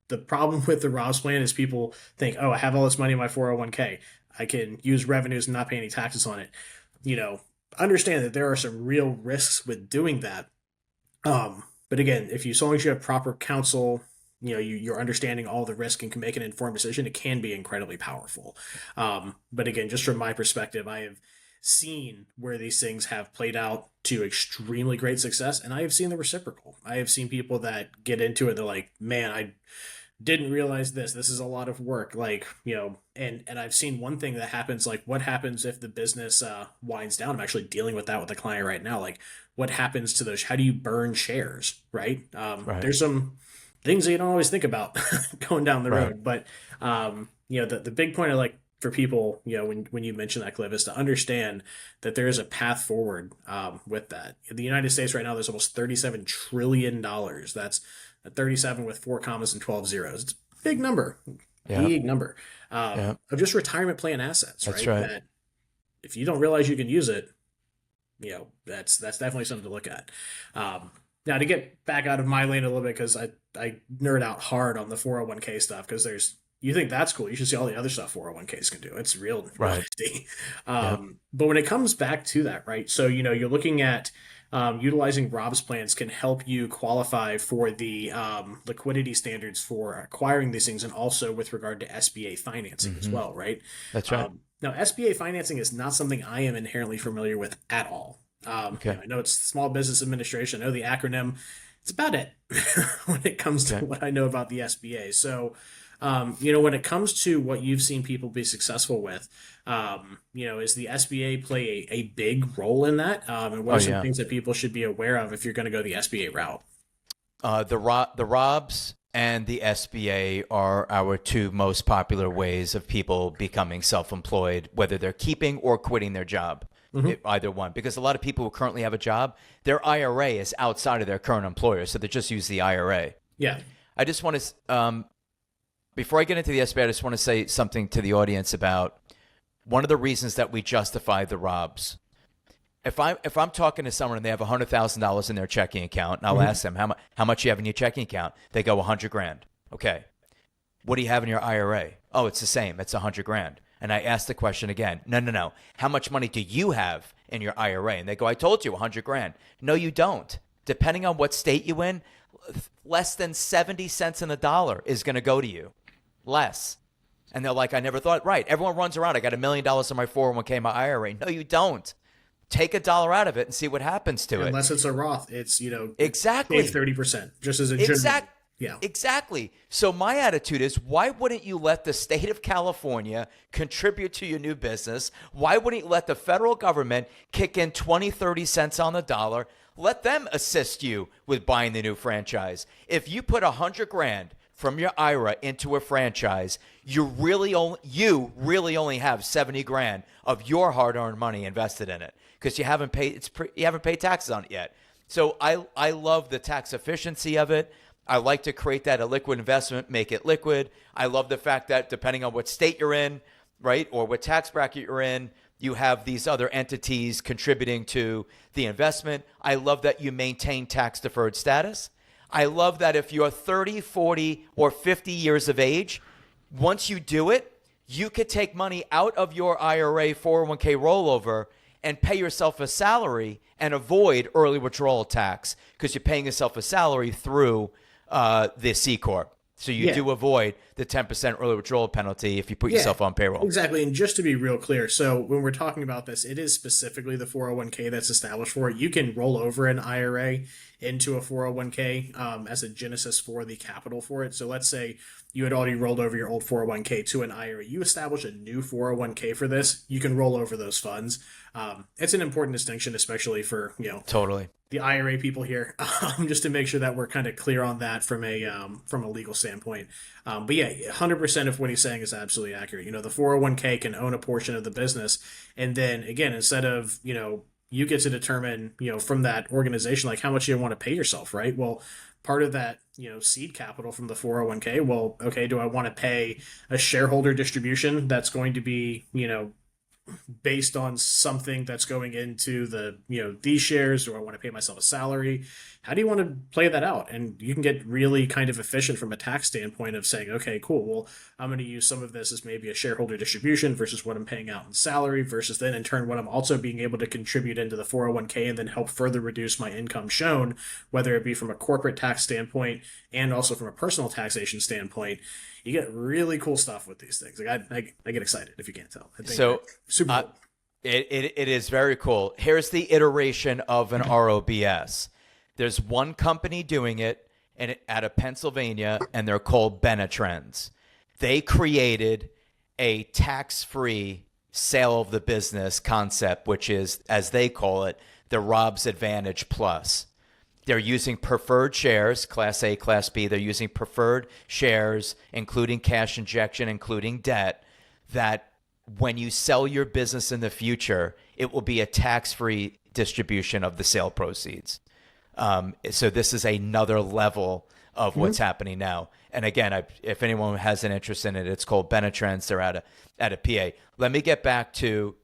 the problem with the Rob's plan is people think, oh, I have all this money in my 401k. I can use revenues and not pay any taxes on it. Understand that there are some real risks with doing that. But again, if you, so long as you have proper counsel, you're understanding all the risk and can make an informed decision, it can be incredibly powerful. But again, just from my perspective, I have seen where these things have played out to extremely great success, and I have seen the reciprocal. I have seen people that get into it, they're like, man, I didn't realize this is a lot of work, like, and I've seen one thing that happens, like, what happens if the business winds down? I'm actually dealing with that with a client right now. Like, what happens to those? How do you burn shares, right? Right. There's some things that you don't always think about going down the Right. road, but the big point I like for people, when you mention that, Cliff, is to understand that there is a path forward with that. In the United States right now, there's almost $37 trillion. That's a 37 with 4 commas and 12 zeros. It's a big number, big number of just retirement plan assets. That's right? right. That if you don't realize you can use it, that's definitely something to look at. Now, to get back out of my lane a little bit, because I nerd out hard on the 401k stuff, because you think that's cool. You should see all the other stuff 401ks can do. It's real nifty. But when it comes back to that, right? So, you're looking at utilizing Rob's plans can help you qualify for the liquidity standards for acquiring these things, and also with regard to SBA financing as well, right? That's right. Now, SBA financing is not something I am inherently familiar with at all. I know it's Small Business Administration. I know the acronym. It's about it when it comes to what I know about the SBA. So, when it comes to what you've seen people be successful with, is the SBA play a big role in that? And what are some things that people should be aware of if you're going to go the SBA route? The Robs and the SBA are our two most popular ways of people becoming self-employed, whether they're keeping or quitting their job. Either one, because a lot of people who currently have a job, their IRA is outside of their current employer, so they just use the IRA. Yeah. I just want to, before I get into the SBA, I just want to say something to the audience about one of the reasons that we justify the Robs. If I'm talking to someone and they have $100,000 in their checking account, and I'll ask them how much you have in your checking account, they go $100,000. Okay, what do you have in your IRA? Oh, it's the same. It's $100,000. And I ask the question again. No. How much money do you have in your IRA? And they go, I told you, $100,000. No, you don't. Depending on what state you in, less than 70 cents in the dollar is going to go to you. Less. And they're like, I never thought. Right. Everyone runs around. I got $1 million in my 401k, my IRA. No, you don't. Take $1 out of it and see what happens to it. Unless it's a Roth, it's, exactly. save 30%, just as a general. Yeah. Exactly. So my attitude is, why wouldn't you let the state of California contribute to your new business? Why wouldn't you let the federal government kick in 20, 30 cents on the dollar? Let them assist you with buying the new franchise. If you put $100,000 from your IRA into a franchise, you really only have $70,000 of your hard-earned money invested in it, because you haven't paid taxes on it yet. So I love the tax efficiency of it. I like to create that a liquid investment, make it liquid. I love the fact that depending on what state you're in, right, or what tax bracket you're in, you have these other entities contributing to the investment. I love that you maintain tax-deferred status. I love that if you're 30, 40, or 50 years of age, once you do it, you could take money out of your IRA 401k rollover and pay yourself a salary and avoid early withdrawal tax, because you're paying yourself a salary through the C Corp. So you do avoid the 10% early withdrawal penalty if you put yourself on payroll. Exactly. And just to be real clear, so when we're talking about this, it is specifically the 401k that's established for it. You can roll over an IRA into a 401k as a genesis for the capital for it. So let's say you had already rolled over your old 401k to an IRA. You establish a new 401k for this, you can roll over those funds. It's an important distinction, especially for, Totally. IRA people here, just to make sure that we're kind of clear on that from a legal standpoint. But yeah, 100% of what he's saying is absolutely accurate. The 401k can own a portion of the business, and then again, instead of you get to determine from that organization like how much you want to pay yourself, right? Well, part of that seed capital from the 401k. Well, okay, do I want to pay a shareholder distribution that's going to be based on something that's going into the these shares? Do I want to pay myself a salary? How do you want to play that out? And you can get really kind of efficient from a tax standpoint of saying, okay, cool, well, I'm going to use some of this as maybe a shareholder distribution versus what I'm paying out in salary, versus then in turn what I'm also being able to contribute into the 401k and then help further reduce my income shown, whether it be from a corporate tax standpoint and also from a personal taxation standpoint. You get really cool stuff with these things. Like I get excited, if you can't tell. I think so super cool. It is very cool. Here's the iteration of an ROBS. There's one company doing it out of Pennsylvania, and they're called Benetrends. They created a tax-free sale of the business concept, which is, as they call it, the Rob's Advantage Plus. They're using preferred shares, Class A, Class B. They're using preferred shares, including cash injection, including debt, that when you sell your business in the future, it will be a tax-free distribution of the sale proceeds. So this is another level of what's happening now. And again, if anyone has an interest in it, it's called Benetrends. They're out of PA. Let me get back to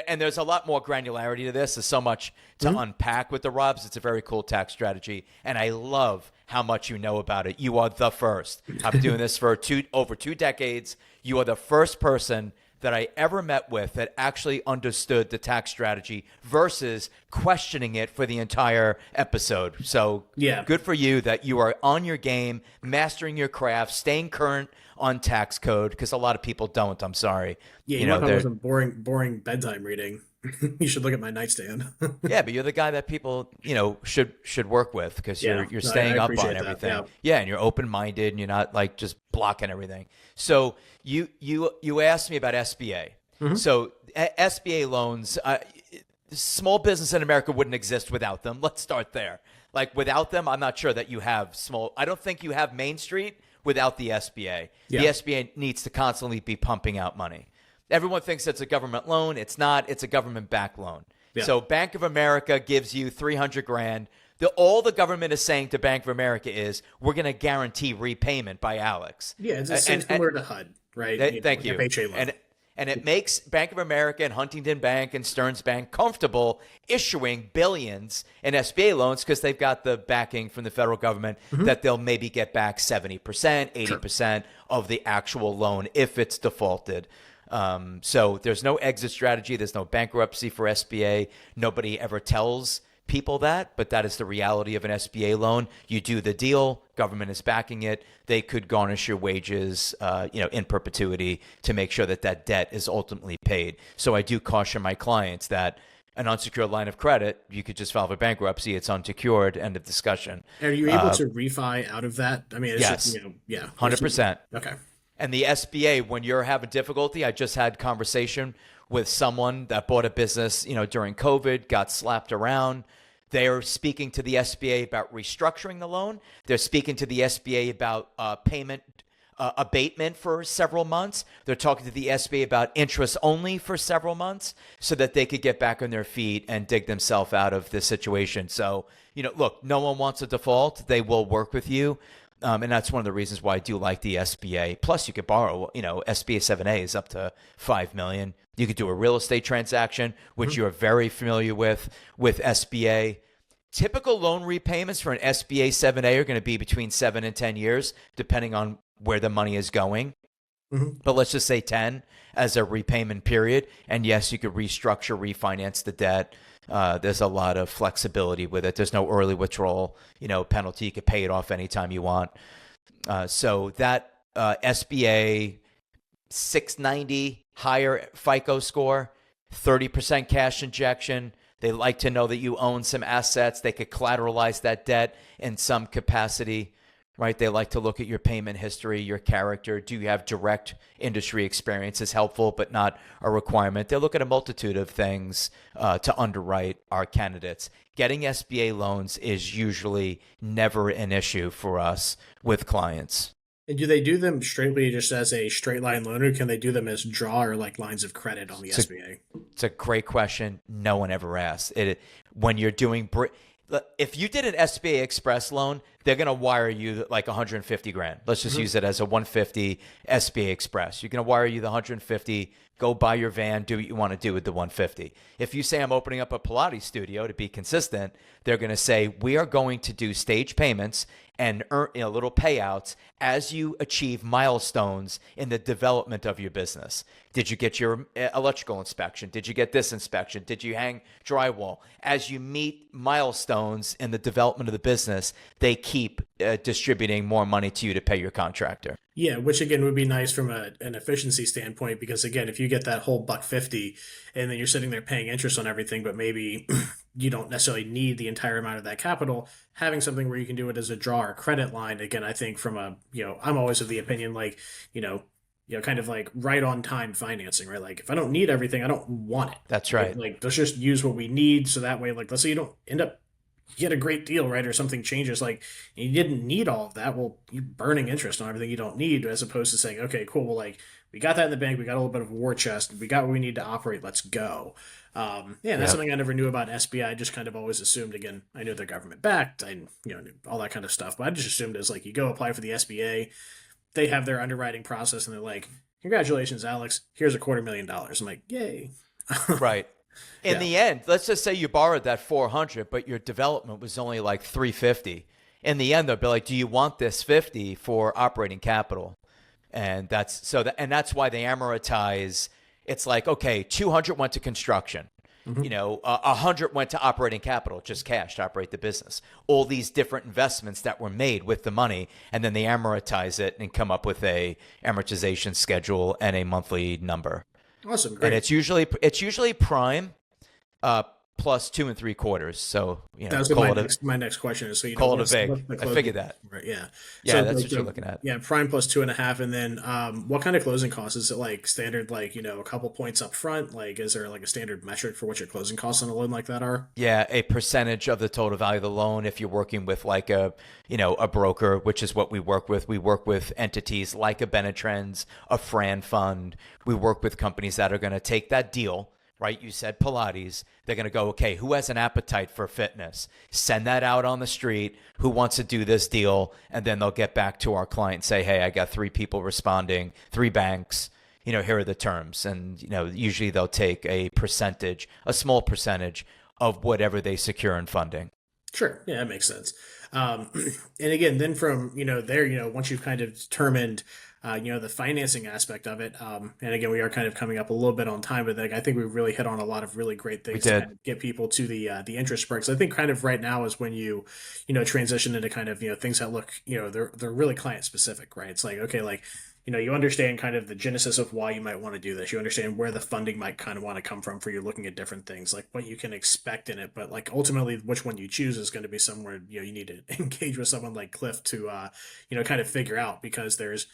and there's a lot more granularity to this. There's so much to unpack with the Robs. It's a very cool tax strategy, and I love how much you know about it. You are the first. I've been doing this for over 2 decades. You are the first person that I ever met with that actually understood the tax strategy versus questioning it for the entire episode. So yeah, good for you that you are on your game, mastering your craft, staying current on tax code, because a lot of people don't. I'm sorry. Yeah, you know, if I wasn't boring bedtime reading, you should look at my nightstand. Yeah, but you're the guy that people, should work with, because you're staying up on everything. That, yeah, and you're open-minded, and you're not like just blocking everything. So you asked me about SBA. So SBA loans, small business in America wouldn't exist without them. Let's start there. Like, without them, I'm not sure that you have I don't think you have Main Street without the SBA. Yeah. The SBA needs to constantly be pumping out money. Everyone thinks it's a government loan. It's not. It's a government-backed loan. Yeah. So Bank of America gives you $300,000. All the government is saying to Bank of America is, we're going to guarantee repayment by Alex. Yeah, it's similar to HUD, right? Thank you. And it makes Bank of America and Huntington Bank and Stearns Bank comfortable issuing billions in SBA loans, because they've got the backing from the federal government that they'll maybe get back 70%, 80% of the actual loan if it's defaulted. So there's no exit strategy. There's no bankruptcy for SBA. Nobody ever tells people that, but that is the reality of an SBA loan. You do the deal, government is backing it. They could garnish your wages, in perpetuity to make sure that that debt is ultimately paid. So I do caution my clients that an unsecured line of credit, you could just file for bankruptcy. It's unsecured. End of discussion. Are you able to refi out of that? I mean, it's yes, just, 100%. Okay. And the SBA, when you're having difficulty, I just had conversation with someone that bought a business, during COVID, got slapped around. They are speaking to the SBA about restructuring the loan. They're speaking to the SBA about payment abatement for several months. They're talking to the SBA about interest only for several months so that they could get back on their feet and dig themselves out of this situation. So, look, no one wants a default. They will work with you. And that's one of the reasons why I do like the SBA. Plus, you could borrow, SBA 7A is up to $5 million. You could do a real estate transaction, which you're very familiar with SBA. Typical loan repayments for an SBA 7A are going to be between 7 and 10 years, depending on where the money is going. But let's just say 10 as a repayment period. And yes, you could restructure, refinance the debt. There's a lot of flexibility with it. There's no early withdrawal, penalty. You could pay it off anytime you want. So that SBA 690 higher FICO score, 30% cash injection. They like to know that you own some assets. They could collateralize that debt in some capacity. right? They like to look at your payment history, your character. Do you have direct industry experience is helpful, but not a requirement. They look at a multitude of things to underwrite our candidates. Getting SBA loans is usually never an issue for us with clients. And do they do them straightly just as a straight line loan, or can they do them as draw or like lines of credit on the SBA? It's a great question. No one ever asks. When you're doing, if you did an SBA Express loan, they're going to wire you like 150 grand. Let's just use it as a 150 SBA Express. You're going to wire you the 150, go buy your van, do what you want to do with the 150. If you say I'm opening up a Pilates studio to be consistent, they're going to say we are going to do stage payments and earn little payouts as you achieve milestones in the development of your business. Did you get your electrical inspection? Did you get this inspection? Did you hang drywall? As you meet milestones in the development of the business, they keep distributing more money to you to pay your contractor. Yeah, which again would be nice from an efficiency standpoint, because again, if you get that whole $150 and then you're sitting there paying interest on everything, but maybe you don't necessarily need the entire amount of that capital, having something where you can do it as a draw or credit line, again, I think from a, I'm always of the opinion, like, kind of like right on time financing, right? Like if I don't need everything, I don't want it. That's right. Like let's just use what we need. So that way, like, let's say you don't end up get a great deal, right? Or something changes, like you didn't need all of that. Well, you're burning interest on everything you don't need, as opposed to saying, okay, cool. Well, like we got that in the bank. We got a little bit of a war chest. We got what we need to operate. Let's go. That's something I never knew about SBI. I just kind of always assumed, again, I knew they're government backed. I, all that kind of stuff. But I just assumed as like, you go apply for the SBA, they have their underwriting process and they're like, congratulations, Alex, here's $250,000. I'm like, yay. Right. In the end, let's just say you borrowed that 400, but your development was only like 350. In the end, they'll be like, do you want this 50 for operating capital? And that's why they amortize. It's like, okay, 200 went to construction. 100 went to operating capital, just cash to operate the business. All these different investments that were made with the money, and then they amortize it and come up with a amortization schedule and a monthly number. Awesome, great. And it's usually prime plus 2 3/4. So that was my next question. Is so call it a vig. I figured that. Right, yeah. Yeah, so that's what you're looking at. Yeah, prime plus 2.5, and then what kind of closing costs is it? Like standard, like a couple points up front? Like, is there like a standard metric for what your closing costs on a loan like that are? Yeah, a percentage of the total value of the loan. If you're working with like a broker, which is what we work with. We work with entities like a Benetrends, a Fran Fund. We work with companies that are going to take that deal. Right? You said Pilates. They're going to go, okay, who has an appetite for fitness? Send that out on the street. Who wants to do this deal? And then they'll get back to our client and say, hey, I got 3 people responding, 3 banks. Here are the terms. And, usually they'll take a small percentage of whatever they secure in funding. Sure. Yeah, that makes sense. And again, then from, there, once you've kind of determined the financing aspect of it. And again, we are kind of coming up a little bit on time, but I think we really hit on a lot of really great things to kind of get people to the interest perks. I think kind of right now is when you transition into kind of, things that look, they're really client specific, right? It's like, okay, like, you understand kind of the genesis of why you might want to do this. You understand where the funding might kind of want to come from for you looking at different things, like what you can expect in it. But like ultimately, which one you choose is going to be somewhere, you need to engage with someone like Cliff to, kind of figure out, because there's,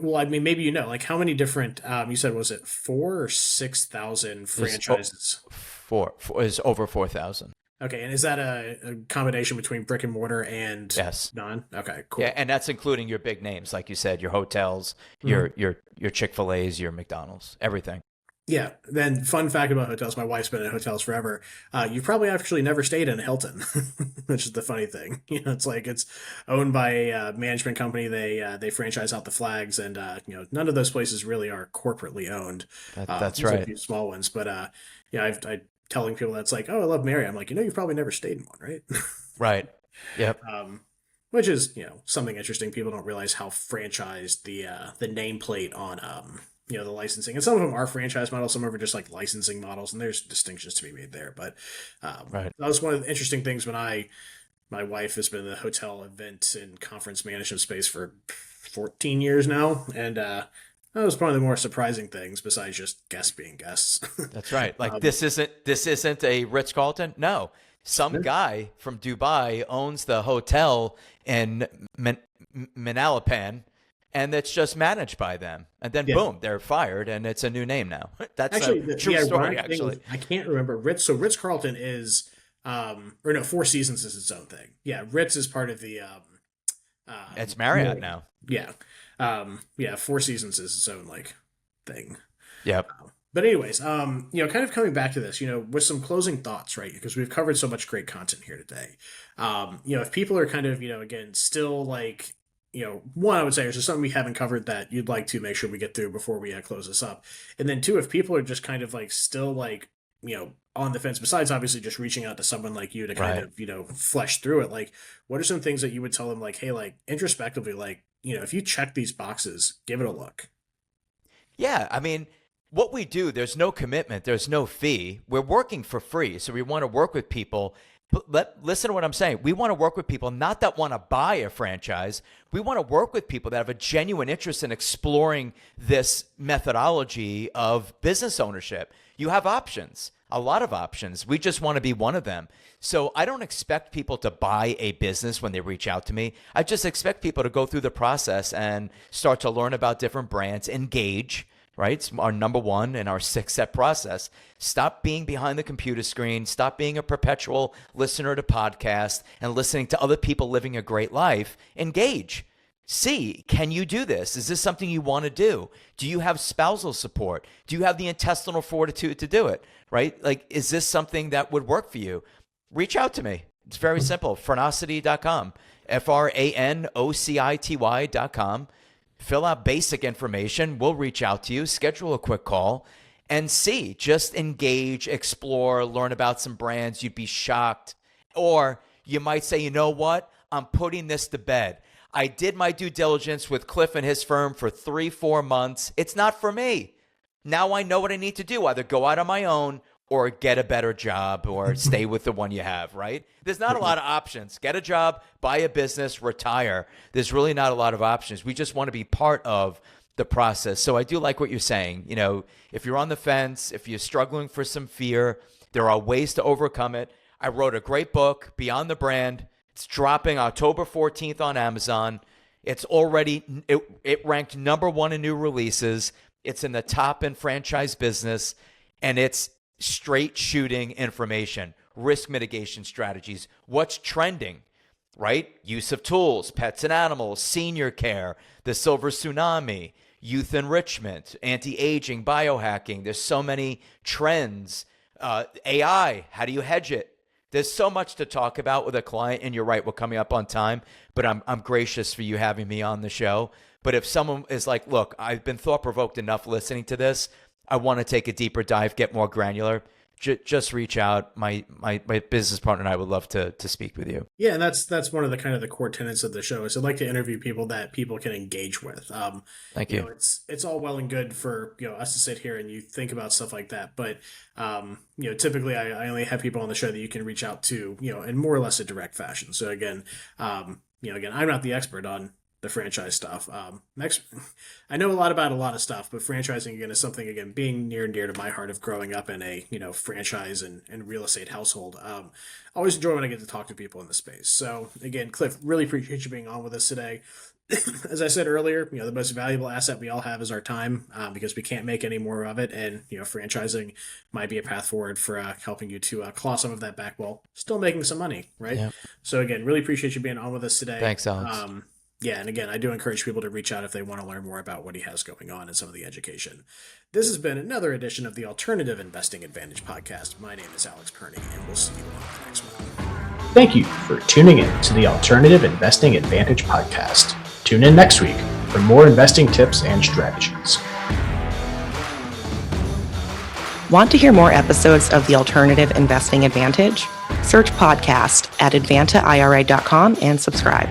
well, I mean, maybe like how many different, you said, was it 4,000 or 6,000 franchises? Four is over 4,000. Okay, and is that a combination between brick and mortar and non? Okay, cool. Yeah, and that's including your big names, like you said, your hotels, your Chick-fil-A's, your McDonald's, everything. Yeah. Then fun fact about hotels, my wife's been in hotels forever. You probably actually never stayed in a Hilton, which is the funny thing. It's like it's owned by a management company. They franchise out the flags, and none of those places really are corporately owned. That's right. A few small ones, but I telling people that's like, oh, I love Marriott. I'm like, you've probably never stayed in one, right? Right. Yep. Which is something interesting. People don't realize how franchised the nameplate on the licensing, and some of them are franchise models, some of them are just like licensing models, and there's distinctions to be made there. But right. That was one of the interesting things when my wife has been in the hotel event and conference management space for 14 years now, and that was probably the more surprising things besides just guests being guests. That's right. Like this isn't a Ritz-Carlton. No, Some guy from Dubai owns the hotel in Manalapan, and it's just managed by them. And then boom, they're fired, and it's a new name now. That's actually a true story, actually. I can't remember Ritz. So Ritz-Carlton is, or no, Four Seasons is its own thing. Yeah, Ritz is part of the. It's Marriott now. Yeah, Four Seasons is its own thing. Yep. But anyways, kind of coming back to this, with some closing thoughts, right? Because we've covered so much great content here today. If people are kind of, again, still one, I would say, is there something we haven't covered that you'd like to make sure we get through before we close this up? And then two, if people are just kind of still on the fence, besides obviously just reaching out to someone like you to kind of, flesh through it, what are some things that you would tell them, hey, introspectively, if you check these boxes, give it a look? Yeah. I mean, what we do, there's no commitment, there's no fee. We're working for free. So we want to work with people. But listen to what I'm saying. We want to work with people not that want to buy a franchise. We want to work with people that have a genuine interest in exploring this methodology of business ownership. You have options, a lot of options. We just want to be one of them. So I don't expect people to buy a business when they reach out to me. I just expect people to go through the process and start to learn about different brands, engage. Right? It's our number one in our 6-step process. Stop being behind the computer screen. Stop being a perpetual listener to podcasts and listening to other people living a great life. Engage. See, can you do this? Is this something you want to do? Do you have spousal support? Do you have the intestinal fortitude to do it? Right? Is this something that would work for you? Reach out to me. It's very simple. Franocity.com. Franocity.com. Fill out basic information. We'll reach out to you, schedule a quick call, and see. Just engage, explore, learn about some brands. You'd be shocked. Or you might say, you know what? I'm putting this to bed. I did my due diligence with Cliff and his firm for 3-4 months. It's not for me. Now I know what I need to do. Either go out on my own or get a better job or stay with the one you have, right? There's not a lot of options. Get a job, buy a business, retire. There's really not a lot of options. We just want to be part of the process. So I do like what you're saying. If you're on the fence, if you're struggling for some fear, there are ways to overcome it. I wrote a great book, Beyond the Brand. It's dropping October 14th on Amazon. It's already, it ranked number 1 in new releases. It's in the top in franchise business, and it's straight shooting information, risk mitigation strategies, what's trending, right? Use of tools, pets and animals, senior care, the silver tsunami, youth enrichment, anti-aging, biohacking. There's so many trends. AI, how do you hedge it? There's so much to talk about with a client, and you're right, we're coming up on time, but I'm gracious for you having me on the show. But if someone is like, look, I've been thought-provoked enough listening to this, I want to take a deeper dive, get more granular, just reach out. My business partner and I would love to speak with you. Yeah, and that's one of the kind of the core tenets of the show is I'd like to interview people that people can engage with. Thank you. It's all well and good for us to sit here and you think about stuff like that, but typically I only have people on the show that you can reach out to in more or less a direct fashion. So again, I'm not the expert on the franchise stuff. I know a lot about a lot of stuff, but franchising again is something being near and dear to my heart of growing up in a franchise and real estate household. Always enjoy when I get to talk to people in the space. So again, Cliff, really appreciate you being on with us today. As I said earlier, the most valuable asset we all have is our time, because we can't make any more of it, and franchising might be a path forward for helping you to claw some of that back while still making some money, right? Yeah. So again, really appreciate you being on with us today. Thanks, Alex. Yeah, and again, I do encourage people to reach out if they want to learn more about what he has going on and some of the education. This has been another edition of the Alternative Investing Advantage podcast. My name is Alex Perny, and we'll see you on the next one. Thank you for tuning in to the Alternative Investing Advantage podcast. Tune in next week for more investing tips and strategies. Want to hear more episodes of the Alternative Investing Advantage? Search podcast at advantaira.com and subscribe.